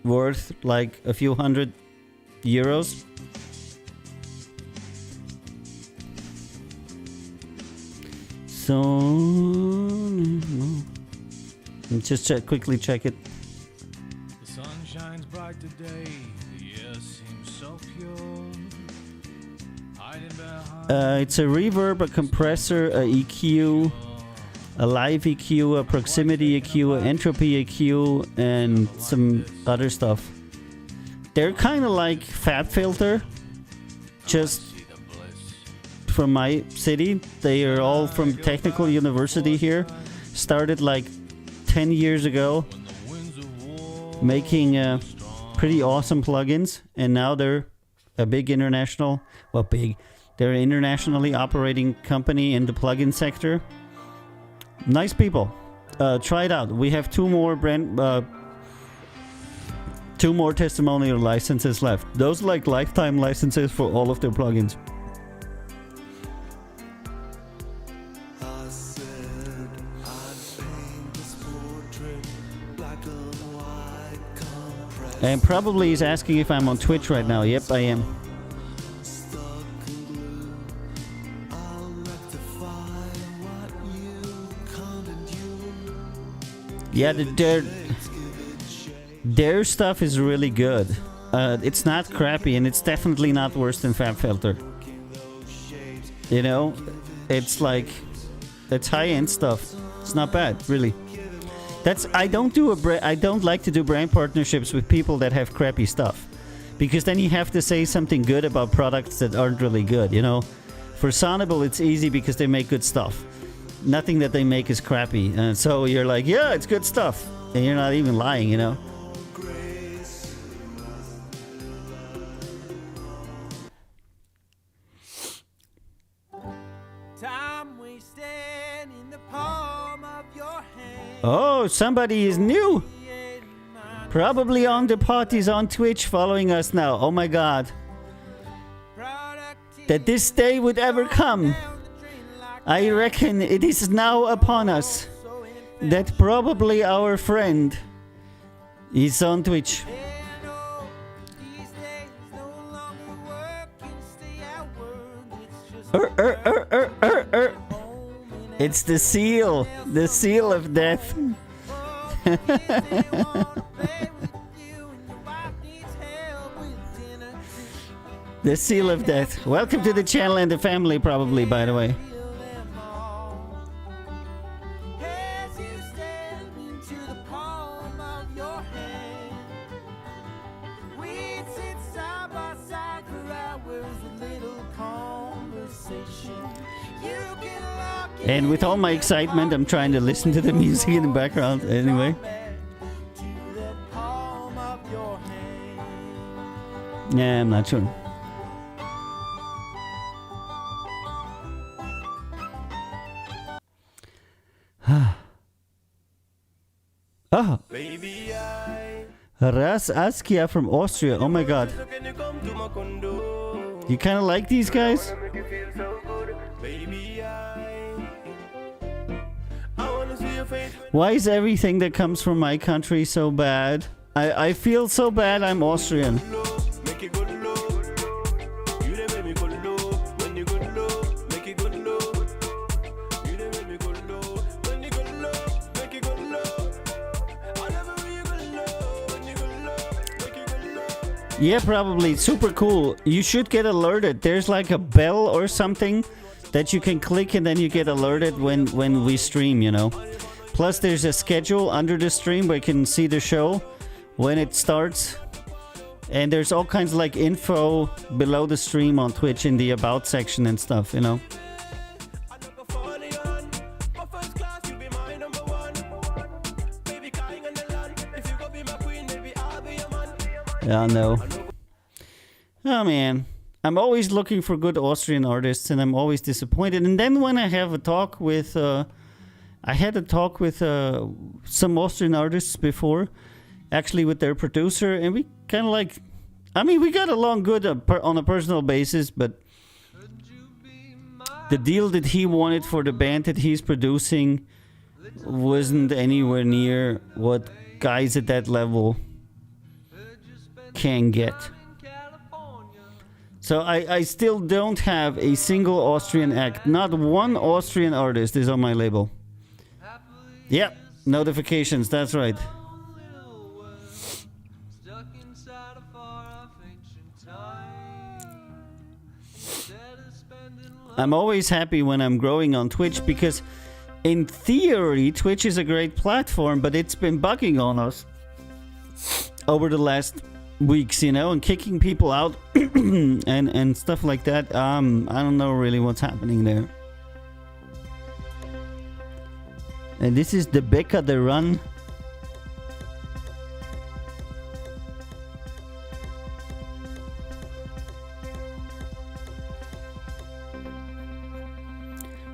worth like a few €100. So just quickly check it. The sun shines bright today. The air seems so pure. It's a reverb, a compressor, a EQ, a live EQ, a proximity EQ, a entropy EQ, and some other stuff. They're kind of like FabFilter, just from my city. They are all from Technical University here. Started like 10 years ago, making pretty awesome plugins, and now they're a big international, well, big. They're an internationally operating company in the plugin sector. Nice people. Try it out. We have two more testimonial licenses left. Those are like lifetime licenses for all of their plugins. And probably he's asking if I'm on Twitch right now. Yep, I am. Yeah, their stuff is really good. It's not crappy, and it's definitely not worse than FabFilter. You know, it's like, it's high-end stuff. It's not bad, really. I don't like to do brand partnerships with people that have crappy stuff, because then you have to say something good about products that aren't really good. You know, for Sonable, it's easy because they make good stuff. Nothing that they make is crappy, and so you're like, yeah, it's good stuff, and you're not even lying, you know. Time wasted in the palm of your hand. Oh, somebody is new. Probably on the parties on Twitch following us now. Oh my god. That this day would ever come. I reckon it is now upon us that probably our friend is on Twitch. It's the seal of death. The seal of death. Welcome to the channel and the family, probably, by the way. And with all my excitement, I'm trying to listen to the music in the background anyway. Yeah, I'm not sure. Oh. Ras Askia from Austria. Oh my god. You kind of like these guys? Why is everything that comes from my country so bad? I feel so bad I'm Austrian. Yeah, probably. It's super cool. You should get alerted. There's like a bell or something that you can click and then you get alerted when we stream, you know. Plus there's a schedule under the stream where you can see the show when it starts. And there's all kinds of like info below the stream on Twitch in the about section and stuff, you know. Yeah, no. Oh man, I'm always looking for good Austrian artists, and I'm always disappointed. And then when I have a talk with, I had a talk with some Austrian artists before, actually with their producer, and we kind of like, I mean, we got along good on a personal basis, but the deal that he wanted for the band that he's producing wasn't anywhere near what guys at that level can get. So I still don't have a single Austrian act. Not one Austrian artist is on my label. Yep, notifications, that's right. I'm always happy when I'm growing on Twitch because in theory Twitch is a great platform, but it's been bugging on us over the last weeks, you know, and kicking people out and stuff like that. I don't know really what's happening there. And this is the Becca the Run.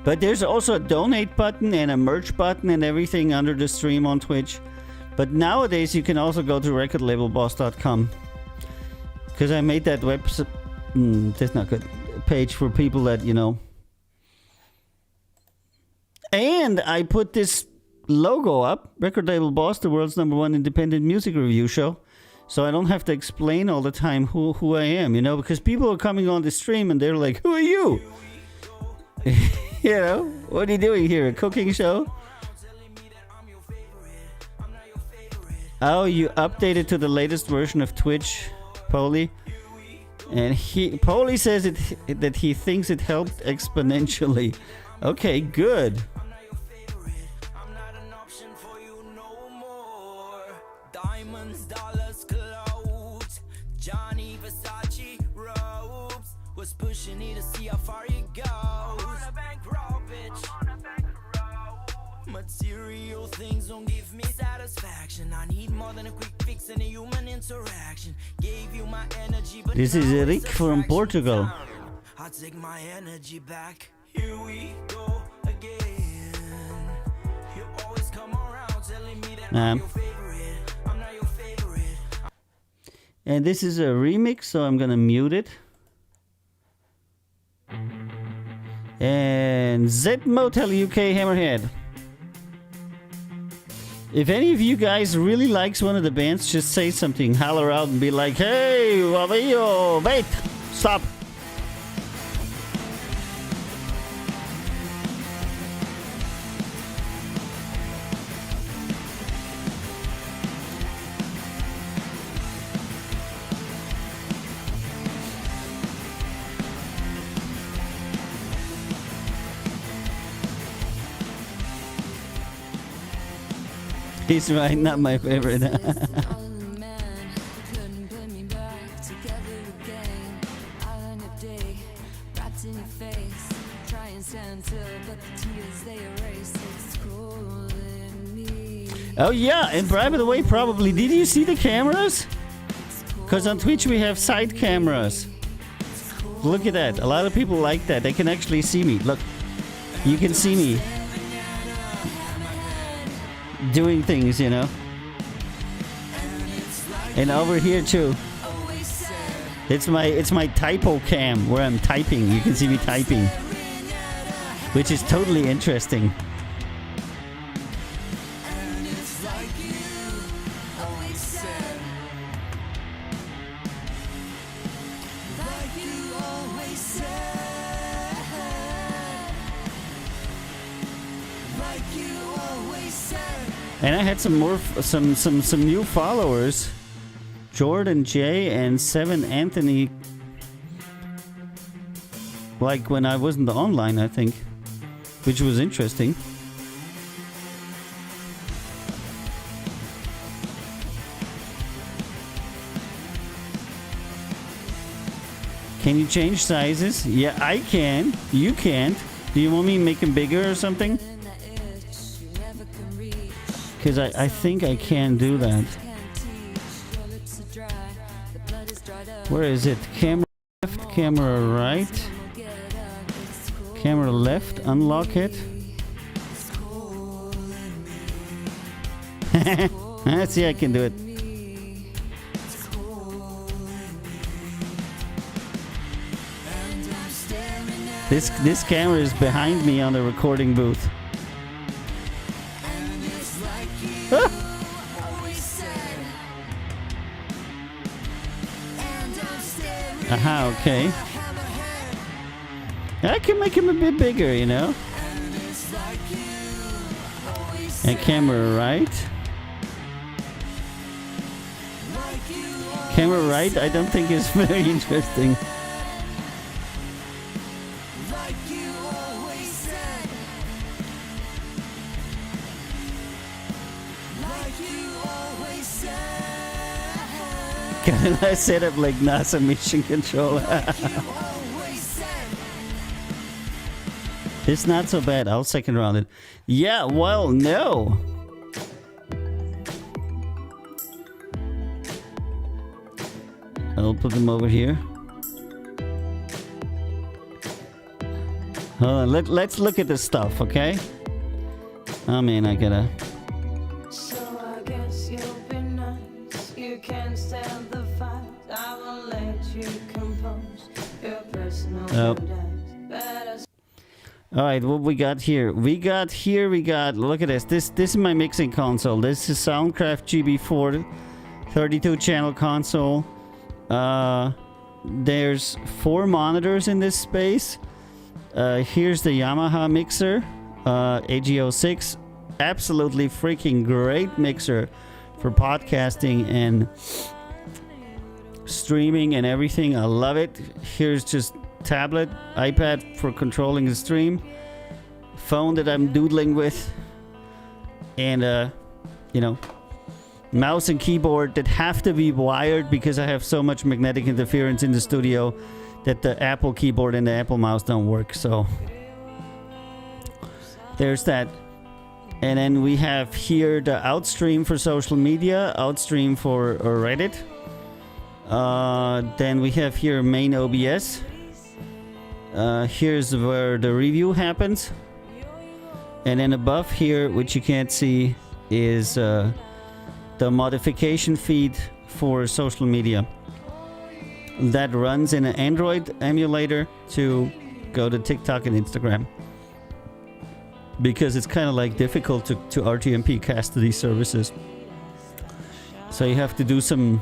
But there's also a donate button and a merch button and everything under the stream on Twitch. But nowadays you can also go to recordlabelboss.com, because I made that website, that's not good, page for people that, you know. And I put this logo up, Record Label Boss, the world's #1 independent music review show. So I don't have to explain all the time who I am, you know, because people are coming on the stream and they're like, who are you? You know, what are you doing here, a cooking show? Oh, you updated to the latest version of Twitch, Polly. And Polly says that he thinks it helped exponentially. Okay, good. Diamonds, dollars, clothes, Johnny Versace robes. Was pushing me to see how far you go. On a bankroll, bitch. Material things don't give me satisfaction. I need more than a quick fix and a human interaction. Gave you my energy, but this is Eric from Portugal. I take my energy back. Here we go again. You always come around telling me that I'm your favorite. I'm not your favorite. And this is a remix, so I'm gonna mute it. And Z Motel UK Hammerhead. If any of you guys really likes one of the bands, just say something, holler out and be like, hey, Wavio, wait, stop. He's right, not my favorite. Oh yeah, and by the way, probably, did you see the cameras? Because on Twitch we have side cameras. Look at that, a lot of people like that. They can actually see me. Look, you can see me doing things, you know. And over here too. It's my typo cam where I'm typing. You can see me typing, which is totally interesting. And I had some more, some new followers Jordan J and 7 Anthony. Like when I wasn't online, I think. Which was interesting. Can you change sizes? Yeah, I can. You can't. Do you want me to make them bigger or something? Because I think I can do that. Where is it? Camera left, camera right. Camera left, unlock it. See, I can do it. This camera is behind me on the recording booth. Aha, okay. I can make him a bit bigger, you know. And camera right. Camera right, I don't think is very interesting. Can I set up like NASA mission control? It's not so bad. I'll second round it. Yeah, well, no. I'll put them over here. Hold on, let's look at this stuff, okay? Oh man, I gotta... So I guess you'll be nice. You can't stand the fight. I will let you compose your personal paradise. All right, what we got here? We got, look at this. This is my mixing console. This is Soundcraft GB4 32 channel console. There's 4 monitors in this space. Here's the Yamaha mixer, AG06. Absolutely freaking great mixer for podcasting and streaming and everything. I love it. Here's just tablet, iPad for controlling the stream, phone that I'm doodling with, and you know, mouse and keyboard that have to be wired because I have so much magnetic interference in the studio that the Apple keyboard and the Apple mouse don't work. So there's that. And then we have here the Outstream for social media, Outstream for Reddit. Then we have here main OBS. Here's where the review happens. And then above here, which you can't see, is the modification feed for social media. That runs in an Android emulator to go to TikTok and Instagram. Because it's kind of like difficult to RTMP cast to these services. So you have to do some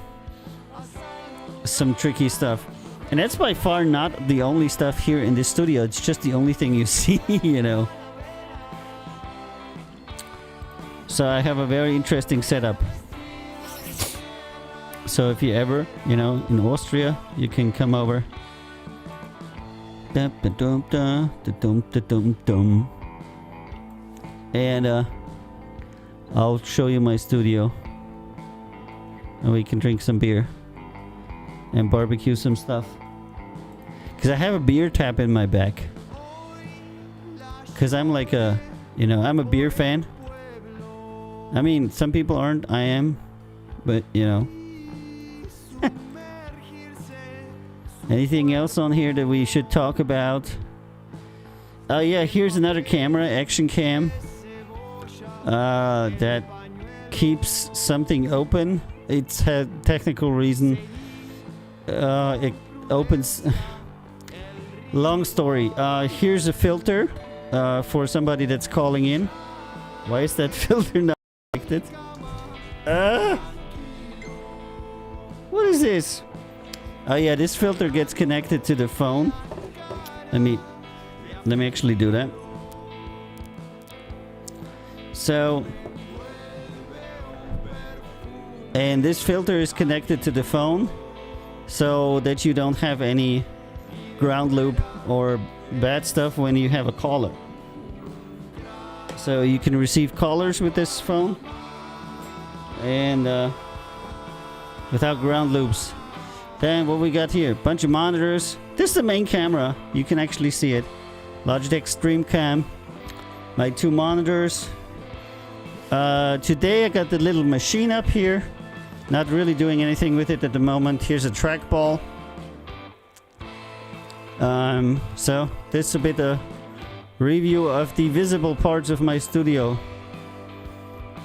tricky stuff. And that's by far not the only stuff here in this studio. It's just the only thing you see, you know. So I have a very interesting setup. So if you ever, you know, in Austria, you can come over. And I'll show you my studio. And we can drink some beer. And barbecue some stuff. Because I have a beer tap in my back. Because I'm like a, you know, I'm a beer fan. I mean, some people aren't, I am. But, you know. Anything else on here that we should talk about? Oh yeah, here's another camera, Action Cam. That keeps something open. It's had technical reason. It opens. Long story. Here's a filter for somebody that's calling in. Why is that filter not connected? What is this? Oh yeah, this filter gets connected to the phone. Let me actually do that. And this filter is connected to the phone so that you don't have any ground loop or bad stuff when you have a caller. So you can receive callers with this phone and without ground loops. Then what we got here, bunch of monitors. This is the main camera, you can actually see it. Logitech StreamCam, my 2 monitors. Today I got the little machine up here, not really doing anything with it at the moment. Here's a trackball. So this is a bit of review of the visible parts of my studio.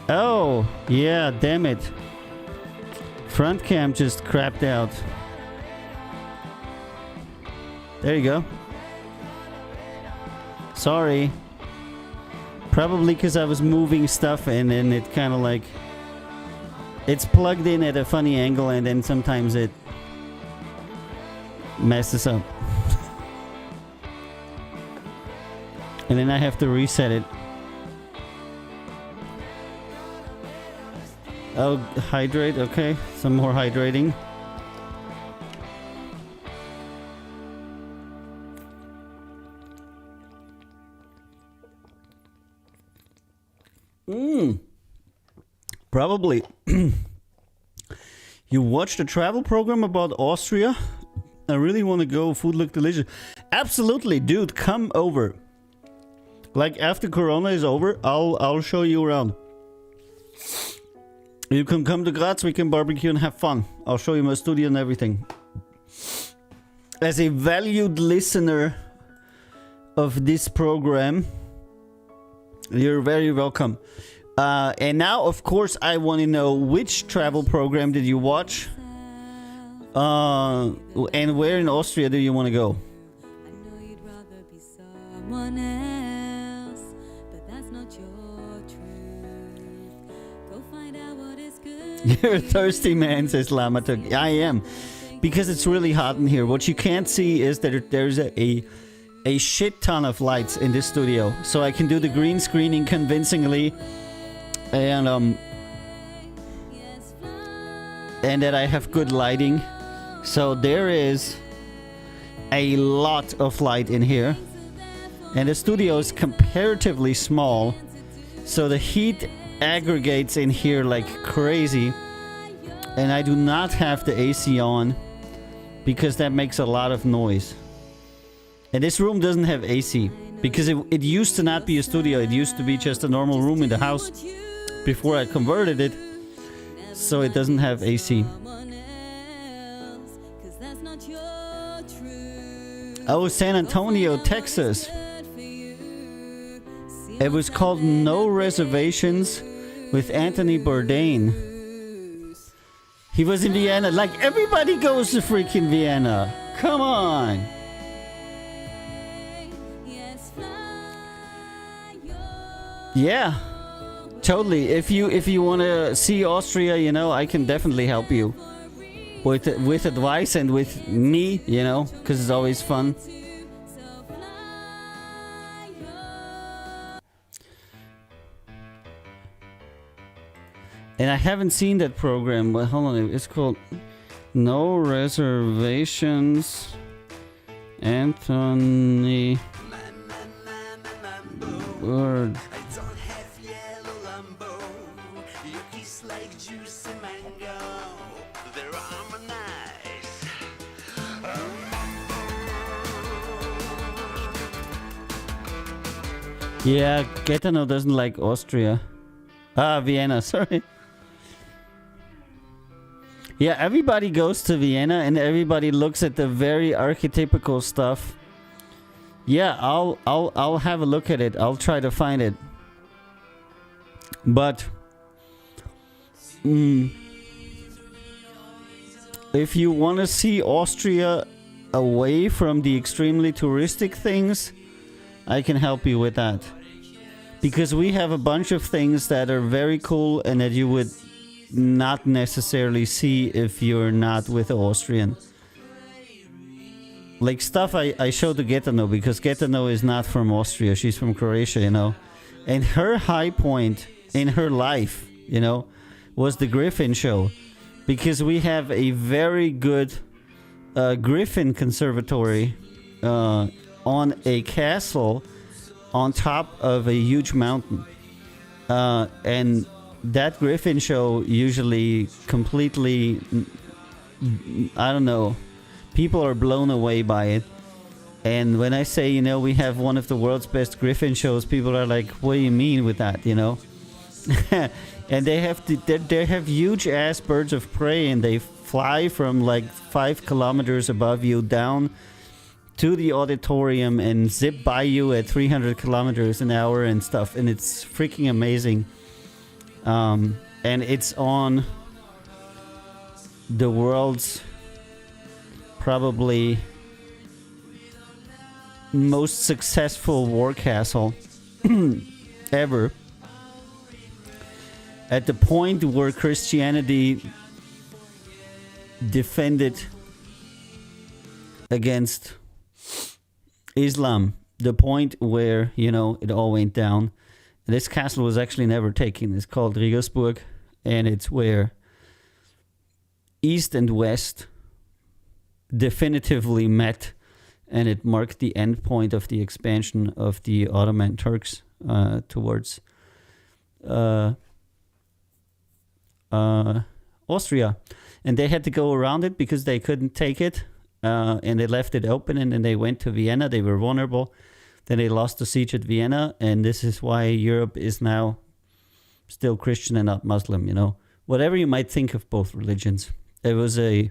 Oh, yeah, damn it. Front cam just crapped out. There you go. Sorry. Probably because I was moving stuff and then it kind of like... It's plugged in at a funny angle and then sometimes it messes up. And then I have to reset it. Oh, hydrate, okay. Some more hydrating. Probably. You watched a travel program about Austria? I really want to go. Food look delicious. Absolutely, dude, come over. Like after Corona is over, I'll show you around. You can come to Graz, we can barbecue and have fun. I'll show you my studio and everything. As a valued listener of this program, you're very welcome. And now, of course, I want to know which travel program did you watch? And where in Austria do you want to go? I know you'd rather be someone else, but that's not your truth. Go find out what is good. You're a thirsty man, says Lamatuk. I am. Because it's really hot in here. What you can't see is that there's a shit ton of lights in this studio. So I can do the green screening convincingly. And that I have good lighting. So there is a lot of light in here. And the studio is comparatively small. So the heat aggregates in here like crazy. And I do not have the AC on because that makes a lot of noise. And this room doesn't have AC because it used to not be a studio. It used to be just a normal room in the house before I converted it. So it doesn't have AC. Oh, San Antonio, Texas. It was called No Reservations with Anthony Bourdain. He was in Vienna. Like, everybody goes to freaking Vienna. Come on. Yeah. Totally. If you want to see Austria, you know, I can definitely help you. With advice and with me, you know, because it's always fun. And I haven't seen that program, but hold on, it's called No Reservations. Anthony Bird. Yeah, Gaetano doesn't like Austria. Vienna, sorry. Yeah, everybody goes to Vienna and everybody looks at the very archetypical stuff. Yeah, I'll have a look at it. I'll try to find it. But if you want to see Austria away from the extremely touristic things, I can help you with that. Because we have a bunch of things that are very cool and that you would not necessarily see if you're not with Austrian. Like stuff I showed to Gaetano, because Gaetano is not from Austria, she's from Croatia, you know. And her high point in her life, you know, was the Griffin show. because we have a very good Griffin Conservatory on a castle on top of a huge mountain. And that Griffin show usually completely, I don't know, people are blown away by it. And when I say, we have one of the world's best Griffin shows, people are like, what do you mean with that, And they have huge ass birds of prey, and they fly from like 5 kilometers above you down to the auditorium and zip by you at 300 kilometers an hour and stuff. And it's freaking amazing. And it's on the world's probably most successful war castle ever. At the point where Christianity defended against Islam, the point where, it all went down. This castle was actually never taken. It's called Regensburg, and it's where East and West definitively met, and it marked the end point of the expansion of the Ottoman Turks towards Austria. And they had to go around it because they couldn't take it, and they left it open, and then they went to Vienna. They were vulnerable. Then they lost the siege at Vienna, and this is why Europe is now still Christian and not Muslim, Whatever you might think of both religions. It was a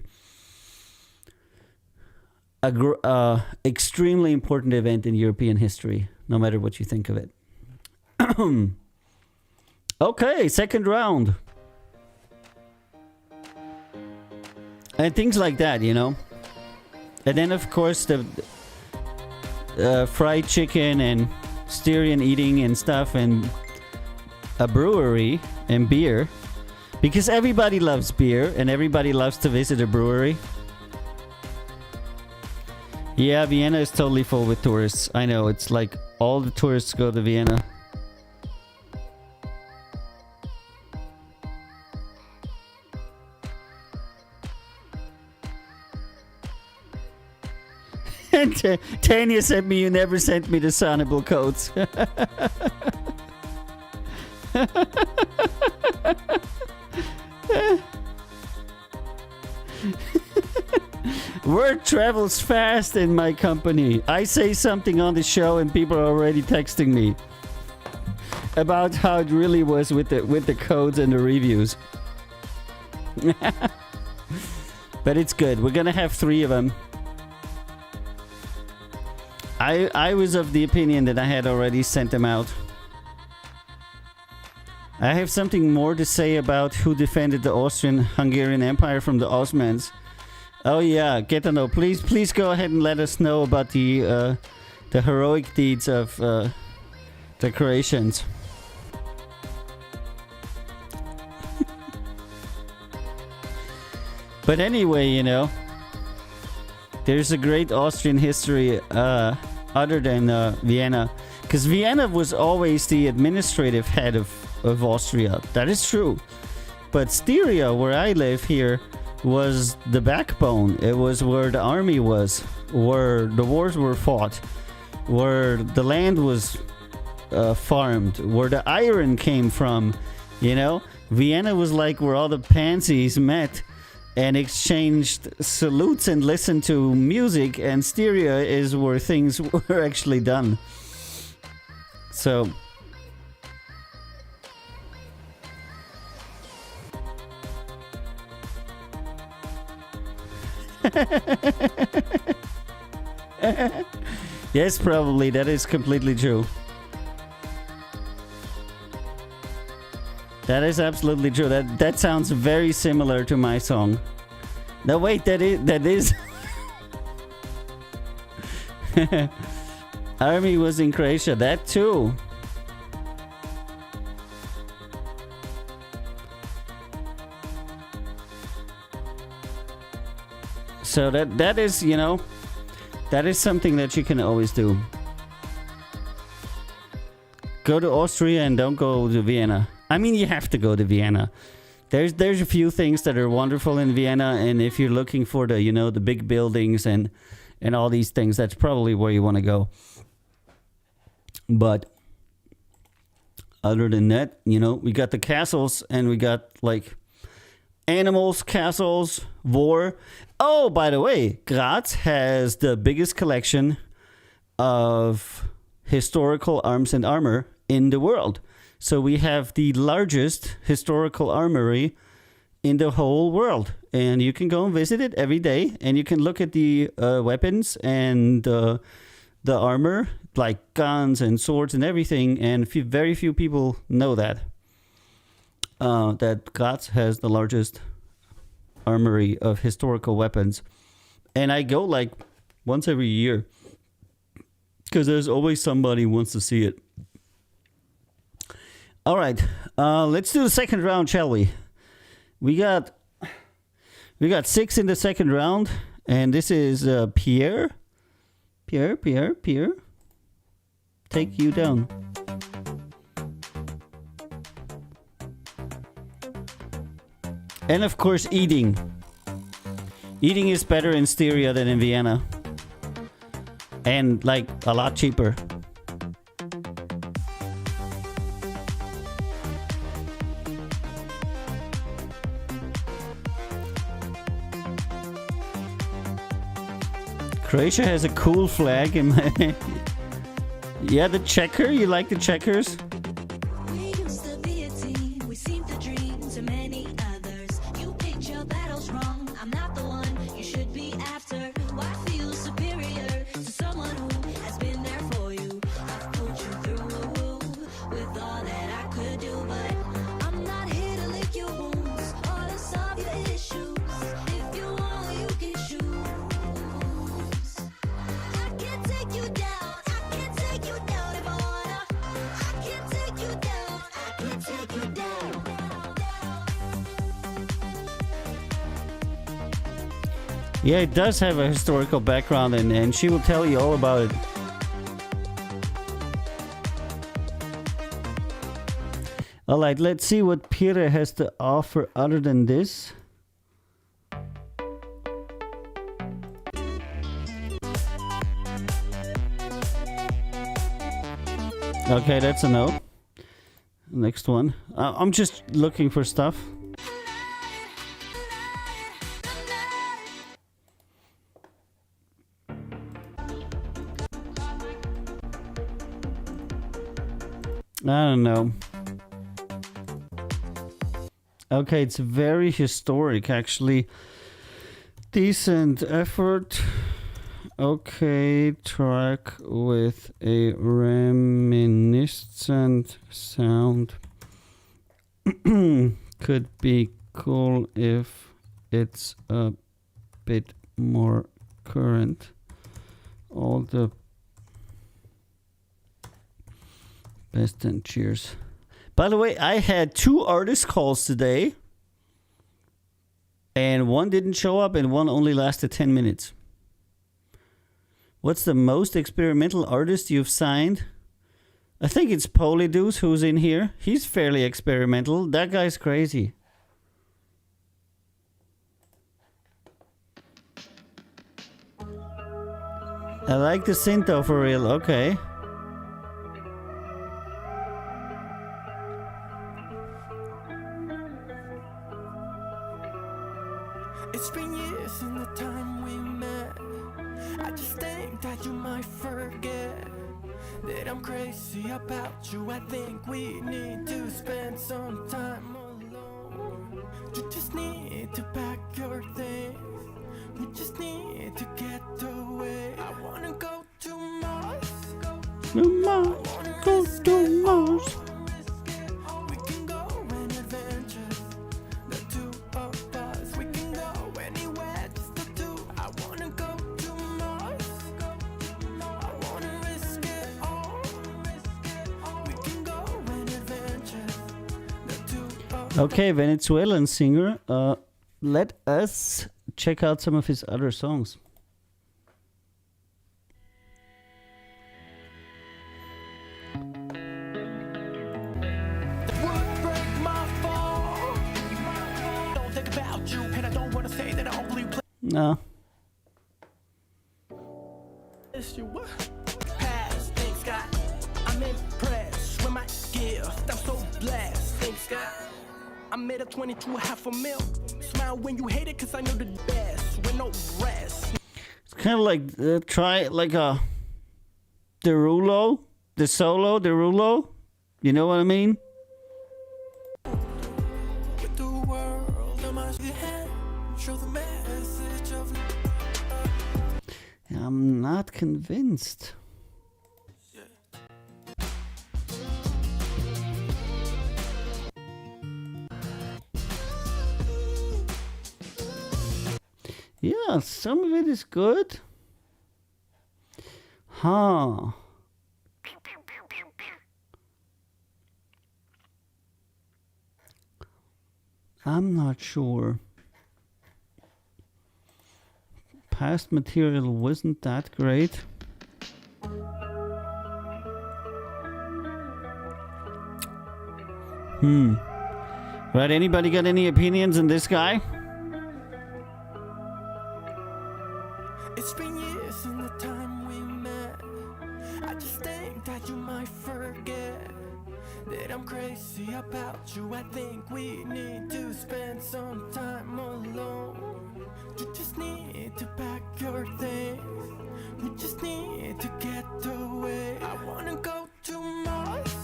extremely important event in European history, no matter what you think of it. Okay, second round. And things like that, And then, of course, the fried chicken and Styrian eating and stuff, and a brewery and beer. Because everybody loves beer, and everybody loves to visit a brewery. Yeah, Vienna is totally full with tourists. I know, it's like all the tourists go to Vienna. And Tanya sent me, you never sent me the signable codes. Word travels fast in my company. I say something on the show and people are already texting me about how it really was with the codes and the reviews. But it's good. We're gonna have 3 of them. I was of the opinion that I had already sent them out. I have something more to say about who defended the Austrian-Hungarian Empire from the Ottomans. Oh yeah, get to know. Please go ahead and let us know about the heroic deeds of the Croatians. But anyway, there's a great Austrian history other than Vienna, because Vienna was always the administrative head of Austria. That is true. But Styria, where I live here, was the backbone. It was where the army was, where the wars were fought, where the land was farmed, where the iron came from. Vienna was like where all the pansies met and exchanged salutes and listened to music, and Styria is where things were actually done. So yes, probably. That is completely true. That is absolutely true. That sounds very similar to my song. No, wait, that is Army was in Croatia. That too. So that is, that is something that you can always do. Go to Austria and don't go to Vienna. I mean, you have to go to Vienna. there's a few things that are wonderful in Vienna, and if you're looking for the the big buildings and all these things, that's probably where you want to go. But other than that, we got the castles, and we got like animals, castles, war. Oh, by the way, Graz has the biggest collection of historical arms and armor in the world. So we have the largest historical armory in the whole world. And you can go and visit it every day, and you can look at the weapons and the armor, like guns and swords and everything. And very few people know that Graz has the largest armory of historical weapons. And I go like once every year because there's always somebody who wants to see it. All right, let's do the second round, shall we? We got 6 in the second round, and this is Pierre. Pierre, take you down. And of course, eating. Eating is better in Styria than in Vienna, and like a lot cheaper. Croatia has a cool flag in my... Yeah, the checker. You like the checkers? We used to be a team. We seem to dream to many others. You picked your battles wrong. I'm not the one you should be after. Why feel superior to someone who has been there for you? I've pulled you through with all that I could do, but I'm not here to lick your wounds or to solve your issues. If you want, you can choose. I can't take you down. I can't take you down if I wanna. I can't take you down. I can't take you down. Yeah, it does have a historical background, and she will tell you all about it. All right, let's see what Pierre has to offer other than this. Okay, that's a no. Next one. I'm just looking for stuff. I don't know. Okay, it's very historic, actually. Decent effort. Okay, track with a reminiscent sound. Could be cool if it's a bit more current. All the best and cheers. By the way, I had 2 artist calls today, and one didn't show up and one only lasted 10 minutes. What's the most experimental artist you've signed? I think it's Polydeuce who's in here. He's fairly experimental. That guy's crazy. I like the synth though, for real. Okay. It's been years since the time we met. I just think that you might forget that I'm crazy about you. I think we need to spend some time alone. You just need to pack your things. We just need to get away. I wanna go to Mars. Go to Mars. We can go on adventures. The two of us. We can go anywhere, just the two. I wanna go to Mars. I wanna risk it all. We can go on adventures. The two of Okay, Venezuelan singer. Let us check out some of his other songs. would break my fall. No. You what? Past, thanks God. I'm impressed with my gift. I'm so blessed, thanks God. I made a 22 $500,000. Smile when you hate it, cause I know the best. With no rest. It's kind of like try like a Derulo, the solo Derulo. You know what I mean? With the world on my head, show the message of. I'm not convinced. Yeah, some of it is good. Huh. I'm not sure. Past material wasn't that great. Right, anybody got any opinions on this guy? It's been years in the time we met. I just think that you might forget that I'm crazy about you. I think we need to spend some time alone. You just need to pack your things. We just need to get away. I wanna go to Mars.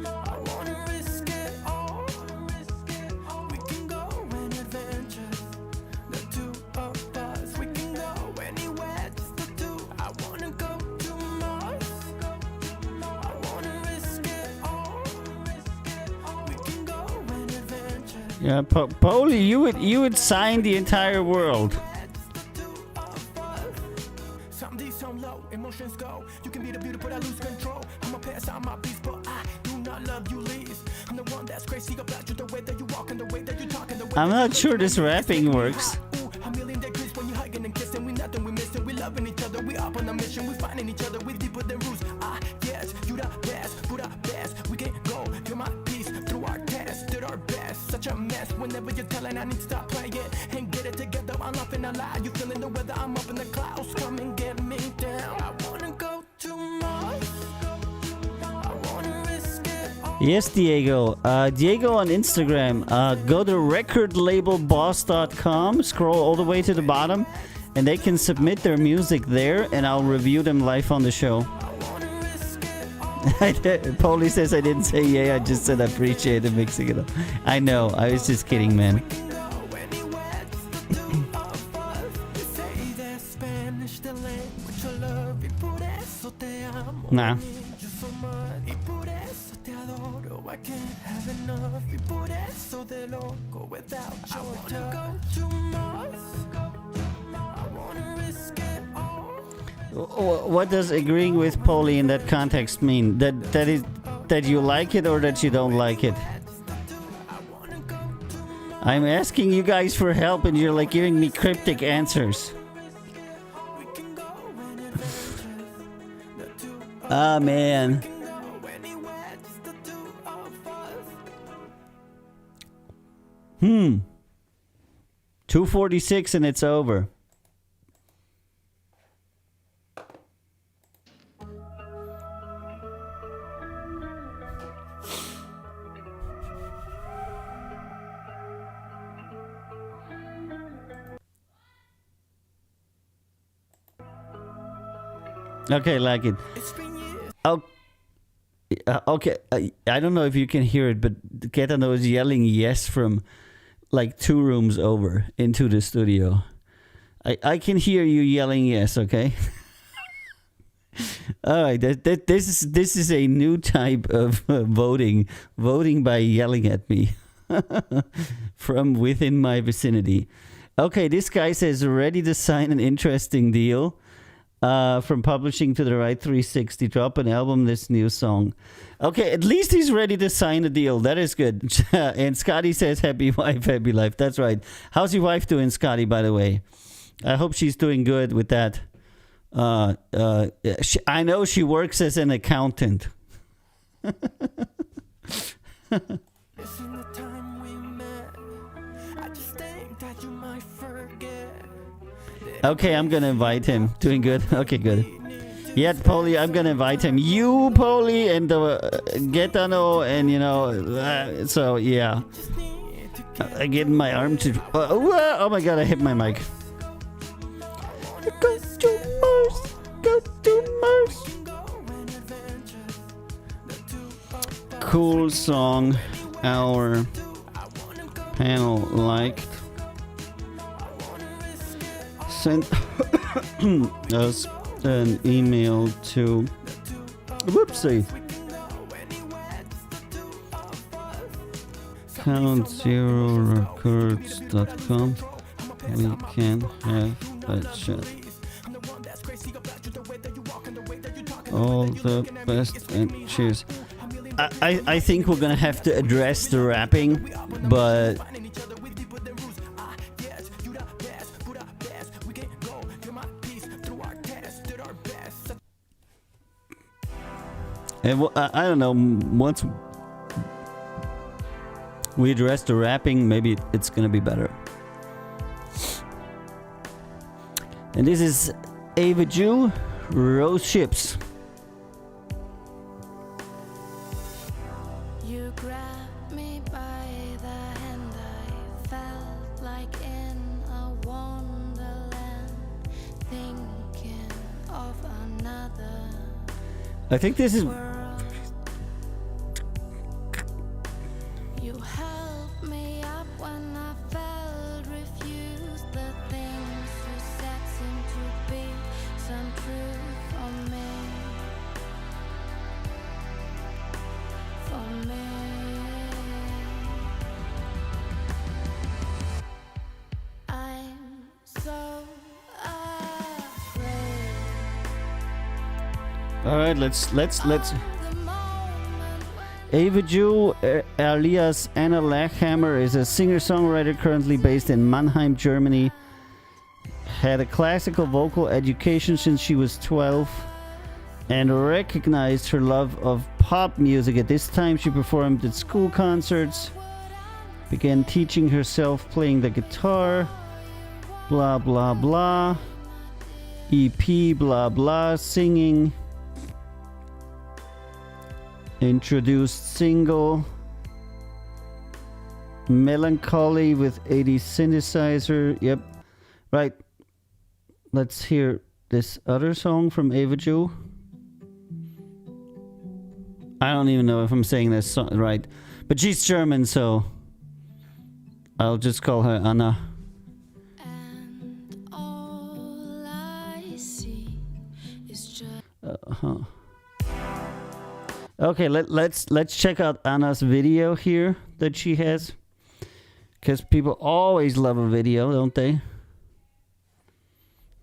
I wanna risk it all. We can go on adventures. The two of us. We can go anywhere, just the two. I wanna go to Mars. I wanna risk it all. We can go on adventures. Yeah, Polly, you would sign the entire world. Some deep, some low, emotions go. You can be the beauty, but I lose control. I'm a pass out my beast, but I do not love you least. I'm the one that's crazy about you, the way that you walk and the way that you talk and the way I'm that not you sure look this at me. rapping works. Ooh, a million degrees when you hugging and kissing. We nothing, we missing. We loving each other. We up on a mission. We finding each other. We deeper than roots. Yes, you the best, put our best. We can go. You're my piece through our test. Did our best. Such a mess. Whenever you're telling, I need to stop playing and get it together. I'm laughing a lie. You feeling the weather? I'm up in the clouds. Come and get me down. I wanna go to Mars. I wanna risk it all. Yes, Diego. Diego on Instagram. Go to recordlabelboss.com. Scroll all the way to the bottom, and they can submit their music there, and I'll review them live on the show. Polly says I didn't say yay. I just said I appreciate the mixing it up. I know. I was just kidding, man. Nah. What does agreeing with Polly in that context mean? That you like it or that you don't like it? I'm asking you guys for help and you're like giving me cryptic answers. Ah, man. Hmm. 2:46 and it's over. Okay, like it. Oh, okay. I don't know if you can hear it, but Ketano was yelling yes from like 2 rooms over into the studio. I can hear you yelling yes. Okay. All right. This is a new type of voting by yelling at me from within my vicinity. Okay, this guy says ready to sign an interesting deal. From publishing to the right 360, drop an album, this new song. Okay, at least he's ready to sign a deal. That is good. And Scotty says, happy wife, happy life. That's right. How's your wife doing, Scotty, by the way? I hope she's doing good with that. I know she works as an accountant. It's in the time we met. I just think that you might forget Okay, I'm gonna invite him. Doing good. Okay, good. Yeah, Polly, I'm gonna invite him. You, Polly, and Getano, and so yeah. I get my arm to. Oh my god! I hit my mic. Go to Mars. Go to Mars. Cool song. Our panel liked. Sent us an email to. Whoopsie. CountZeroRecords.com. We can have that chat. All the best and cheers. I think we're gonna have to address the rapping, but and I don't know, once we address the rapping, maybe it's gonna be better. And this is Ava Jew, Rose Ships. You grabbed me by the hand, I felt like in a wonderland, thinking of another I think this is. world. You helped me up when I felt refused. The things you said seemed to be some truth for me. For me. I'm so afraid. All right, let's. The moment when Ava Jew, alias Anna Lachhammer, is a singer-songwriter currently based in Mannheim, Germany. Had a classical vocal education since she was 12 and recognized her love of pop music. At this time, she performed at school concerts, began teaching herself playing the guitar, blah blah blah, EP, blah blah, singing. Introduced single Melancholy with 80s synthesizer. Yep. Right. Let's hear this other song from Ava Jew. I don't even know if I'm saying this song right. But she's German, so I'll just call her Anna. and all I see is just Okay, let's check out Anna's video here that she has. Because people always love a video, don't they?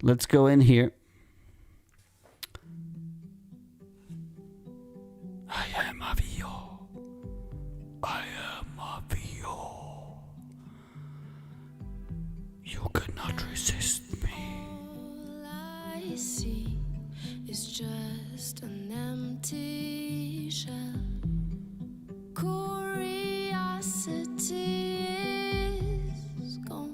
Let's go in here. I am a Vio. I am a Vio. You cannot resist me. all I see is just an empty shell. Curiosity is gone.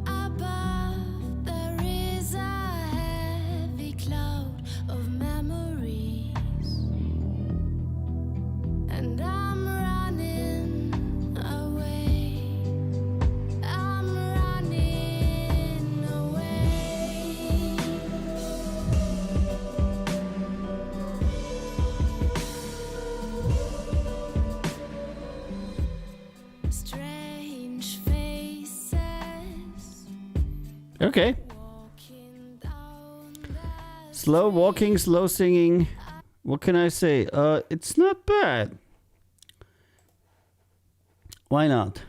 Above there is a heavy cloud of memories, and I'm running away. I'm running away. Strange faces Okay. walking down the Slow walking, slow singing. What can I say? It's not bad. Why not?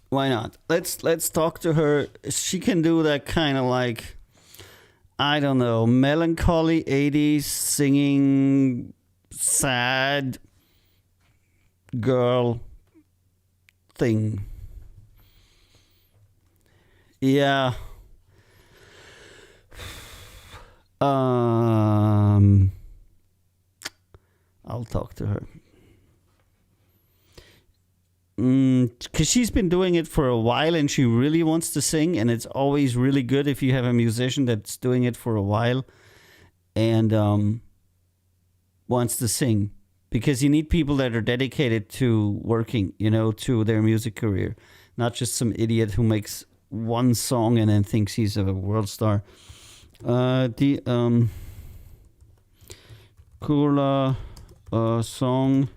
Why not? Let's talk to her. She can do that kind of like, I don't know, melancholy 80s singing, sad girl thing. Yeah. I'll talk to her. because she's been doing it for a while and she really wants to sing, and it's always really good if you have a musician that's doing it for a while and wants to sing, because you need people that are dedicated to working, to their music career, not just some idiot who makes one song and then thinks he's a world star. Die cooler Song.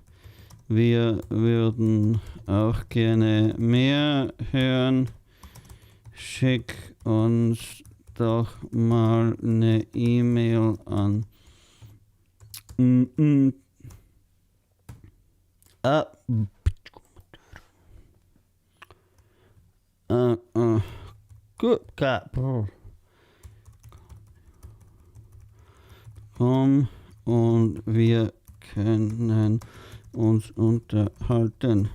Wir würden auch gerne mehr hören. Schick uns doch mal eine E-Mail an. Good God. Komm und wir können uns unterhalten.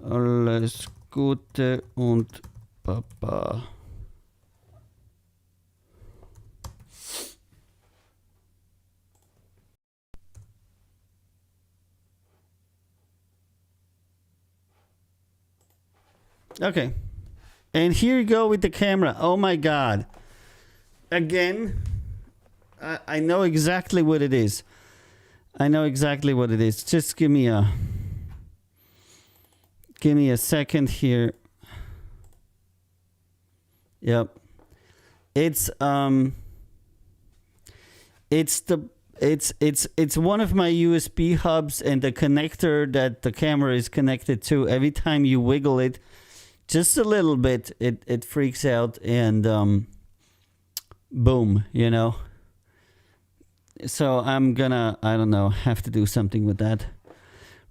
Alles Gute und Baba. Okay. And here you go with the camera. Oh my God. Again, I know exactly what it is. Just give me a second here. Yep. It's one of my USB hubs, and the connector that the camera is connected to, every time you wiggle it just a little bit, it freaks out, and boom, So I'm gonna, have to do something with that.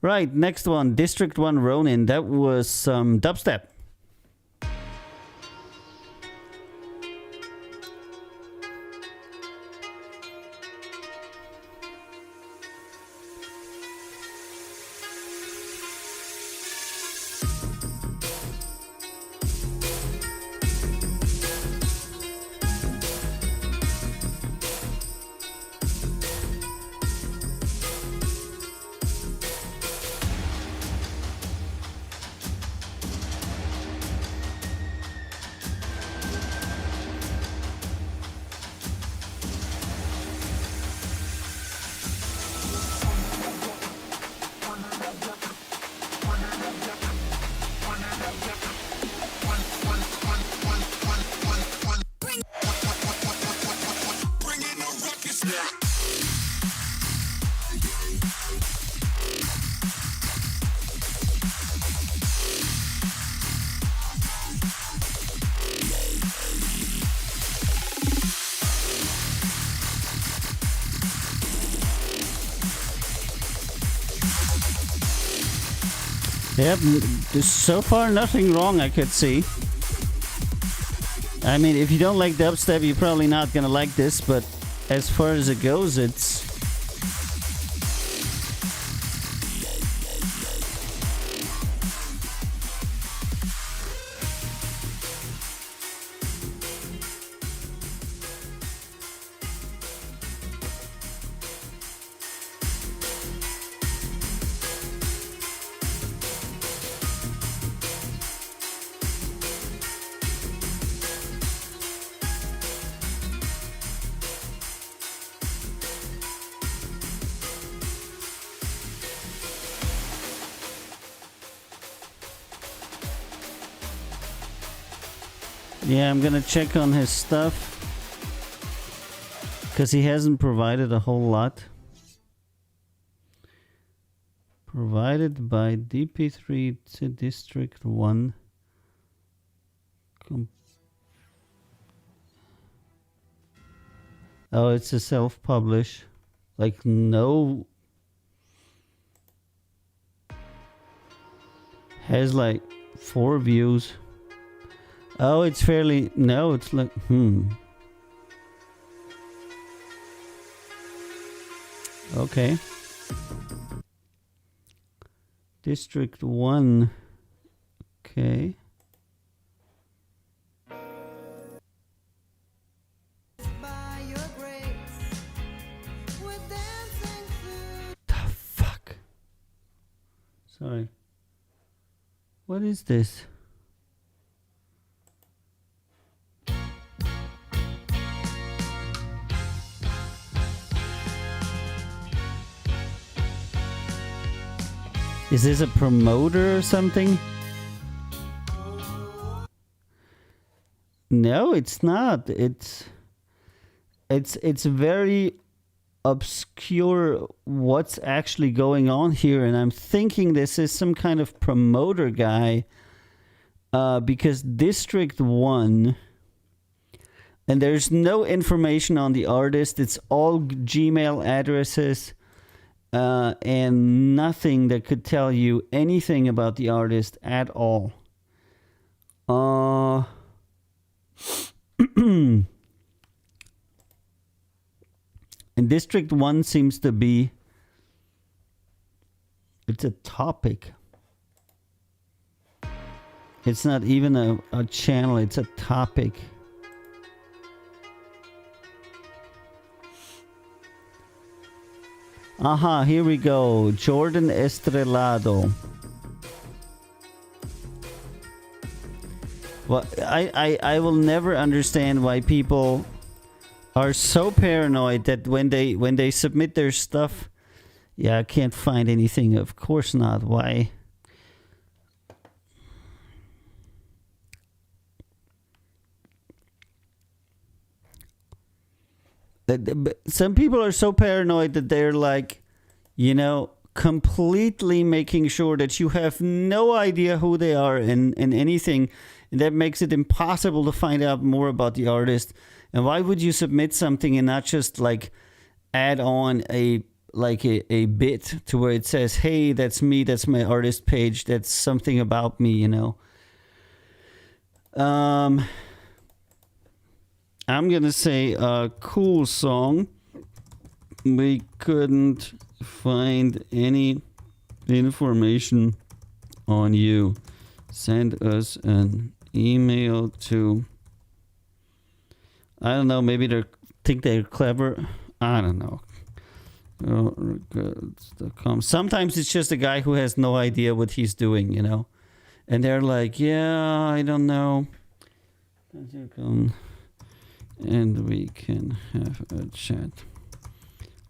Right, next one, District 1 Ronin. That was some dubstep. Yep, there's so far nothing wrong I could see. I mean, if you don't like dubstep, you're probably not gonna like this, but as far as it goes, it's... Yeah, I'm gonna check on his stuff, because he hasn't provided a whole lot. Provided by DP3 to District 1. Oh, it's a self-publish. Like, no... Has like 4 views. Oh, it's fairly... No, it's like... Okay. District 1. Okay. The fuck? Sorry. What is this? Is this a promoter or something? No, it's not. It's very obscure what's actually going on here, and I'm thinking this is some kind of promoter guy, because District 1, and there's no information on the artist. It's all Gmail addresses, and nothing that could tell you anything about the artist at all. And District 1 seems to be... It's a topic. It's not even a channel, it's a topic. Aha, here we go. Jordan Estrelado. Well, I will never understand why people are so paranoid that when they submit their stuff, yeah, I can't find anything. Of course not. Why? Some people are so paranoid that they're like, you know, completely making sure that you have no idea who they are and anything. And that makes it impossible to find out more about the artist. And why would you submit something and not just like add on a bit to where it says, hey, that's me, that's my artist page, that's something about me, you know? I'm gonna say a cool song. We couldn't find any information on you. Send us an email to... I don't know, maybe they think they're clever. I don't know. Sometimes it's just a guy who has no idea what he's doing, you know? And they're like, yeah, I don't know. And we can have a chat.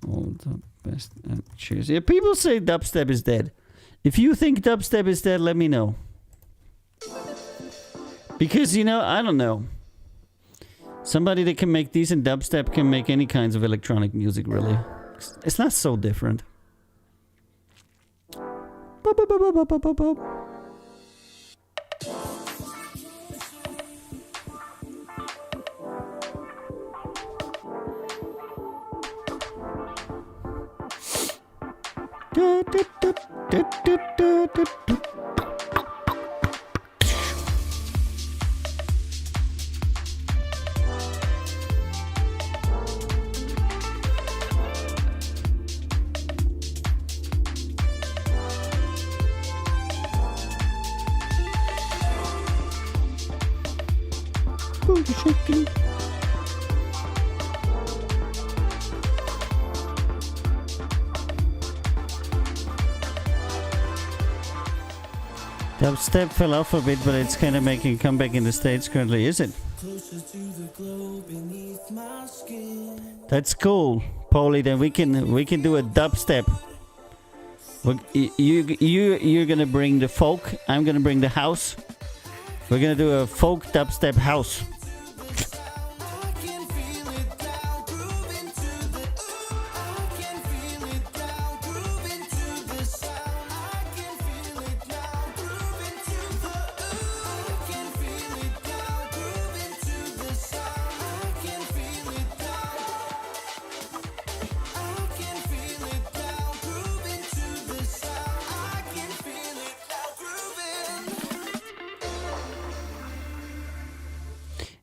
All the best and cheers. Yeah, people say dubstep is dead. If you think dubstep is dead, let me know. Because, you know, I don't know. Somebody that can make decent dubstep can make any kinds of electronic music, really. It's not so different. Dubstep fell off a bit, but it's kind of making a comeback in the States currently, is it? That's cool, Paulie. Then we can do a dubstep. You're gonna bring the folk. I'm gonna bring the house. We're gonna do a folk dubstep house.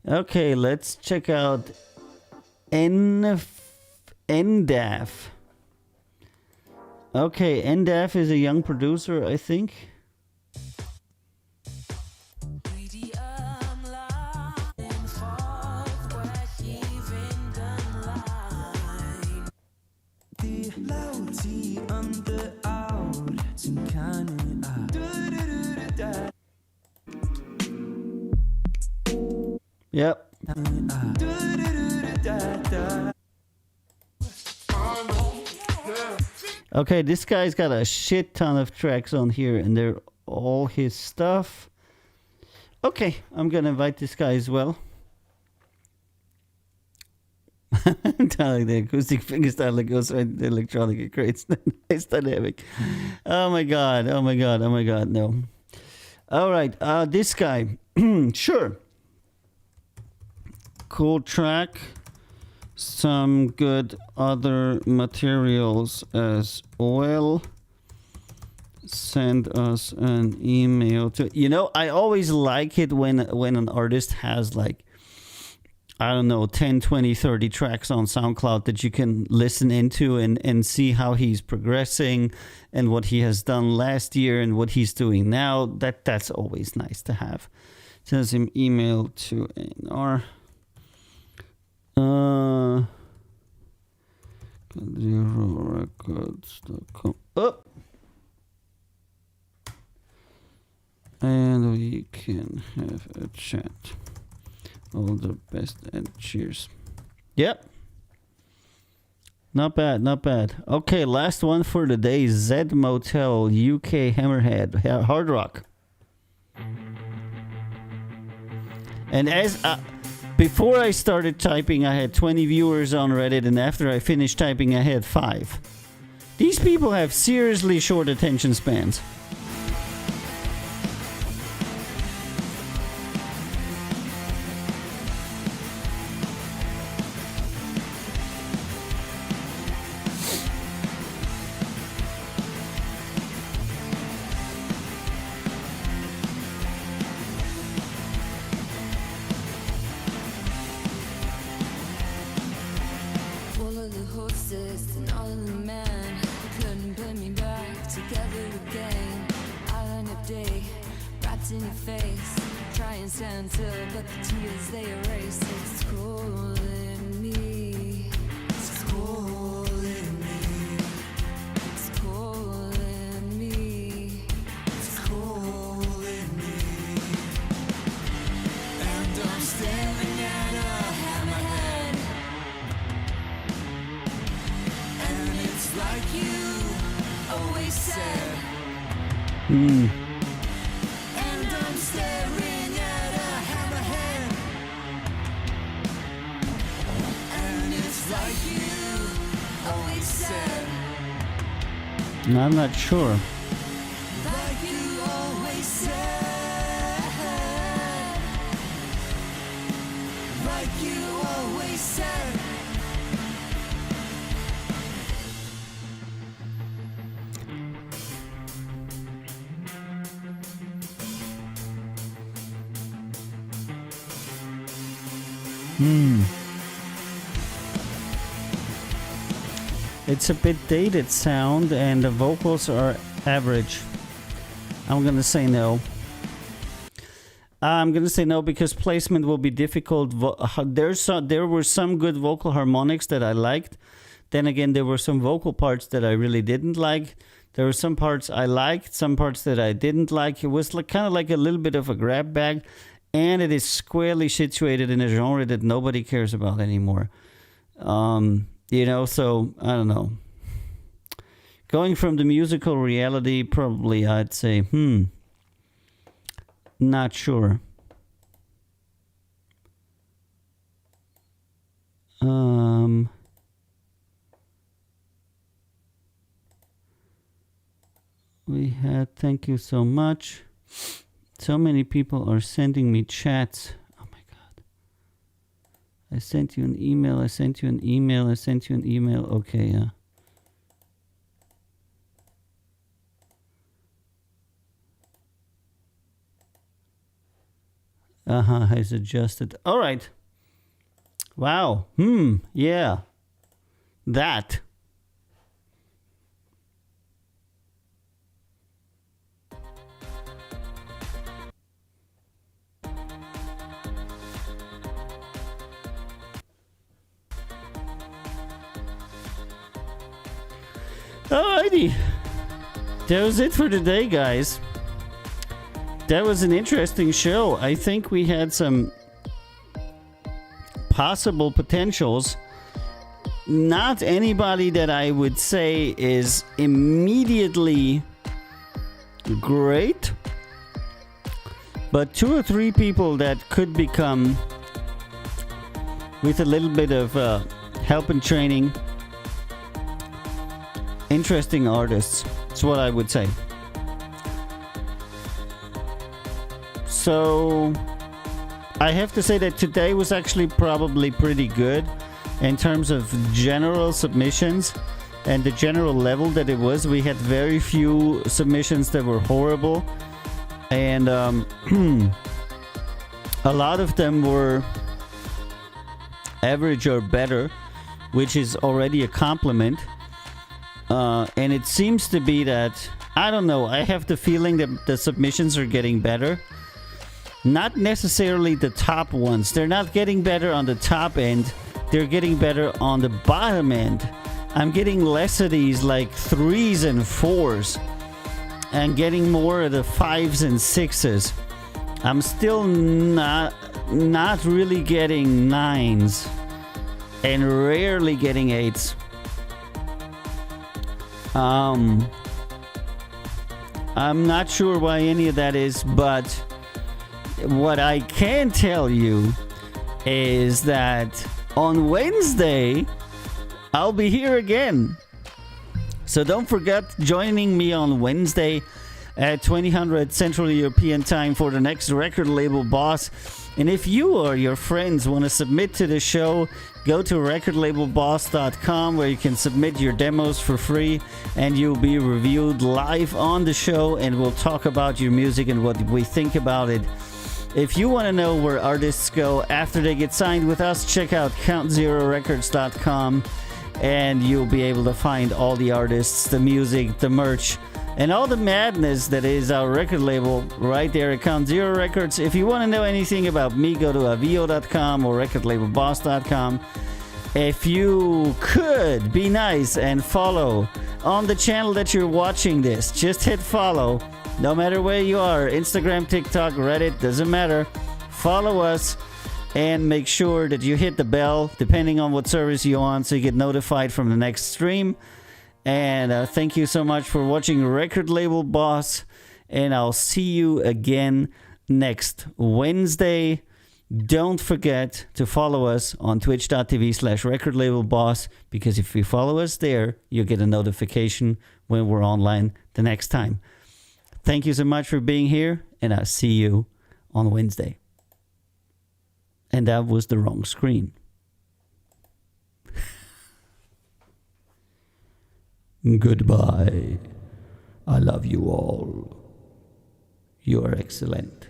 Okay, let's check out NDAF. Okay, NDAF is a young producer, I think. Yep. Okay, this guy's got a shit ton of tracks on here, and they're all his stuff. Okay, I'm gonna invite this guy as well. Like the acoustic fingerstyle that goes right the electronic, it creates nice dynamic. Oh my god, oh my god, oh my god, no. Alright, this guy. Sure. Cool track. Some good other materials as well. Send us an email to... You know, I always like it when an artist has like, I don't know, 10, 20, 30 tracks on SoundCloud that you can listen into and see how he's progressing and what he has done last year and what he's doing now. That's always nice to have. Sends him email to A&R. ZeroRecords.com. Oh! And we can have a chat. All the best and cheers. Yep. Not bad, not bad. Okay, last one for the day. Z Motel, UK Hammerhead, Hard Rock. And as... before I started typing, I had 20 viewers on Reddit, and after I finished typing, I had 5. These people have seriously short attention spans. I'm not sure. Like you always said. Like you always said. It's a bit dated sound and the vocals are average. I'm gonna say no. I'm gonna say no because placement will be difficult. There were some good vocal harmonics that I liked. Then again, there were some vocal parts that I really didn't like. There were some parts I liked, some parts that I didn't like. It was like, kind of like a little bit of a grab bag, and it is squarely situated in a genre that nobody cares about anymore. You know, so I don't know. Going from the musical reality, probably I'd say, not sure. We had, thank you so much. So many people are sending me chats. I sent you an email, I sent you an email, I sent you an email. Okay, yeah. Has adjusted. All right. Wow. Yeah. That. Alrighty. That was it for today, guys. That was an interesting show. I think we had some possible potentials. Not anybody that I would say is immediately great, but 2 or 3 people that could become, with a little bit of help and training, interesting artists. That's what I would say. So I have to say that today was actually probably pretty good in terms of general submissions and the general level that it was. We had very few submissions that were horrible, and a lot of them were average or better, which is already a compliment. And it seems to be that, I don't know, I have the feeling that the submissions are getting better. Not necessarily the top ones. They're not getting better on the top end. They're getting better on the bottom end. I'm getting less of these like 3s and 4s and getting more of the 5s and 6s. I'm still not really getting 9s and rarely getting 8s. I'm not sure why any of that is, but what I can tell you is that on Wednesday, I'll be here again. So don't forget joining me on Wednesday at 2000 Central European Time for the next Record Label Boss. And if you or your friends want to submit to the show, go to recordlabelboss.com, where you can submit your demos for free and you'll be reviewed live on the show, and we'll talk about your music and what we think about it. If you want to know where artists go after they get signed with us, check out countzerorecords.com, and you'll be able to find all the artists, the music, the merch, and all the madness that is our record label right there at Count Zero Records. If you want to know anything about me, go to avio.com or recordlabelboss.com. If you could be nice and follow on the channel that you're watching this, just hit follow. No matter where you are, Instagram, TikTok, Reddit, doesn't matter. Follow us and make sure that you hit the bell, depending on what service you're on, so you get notified from the next stream. And thank you so much for watching Record Label Boss. And I'll see you again next Wednesday. Don't forget to follow us on twitch.tv/recordlabelboss, because if you follow us there, you'll get a notification when we're online the next time. Thank you so much for being here, and I'll see you on Wednesday. And that was the wrong screen. Goodbye. I love you all. You are excellent.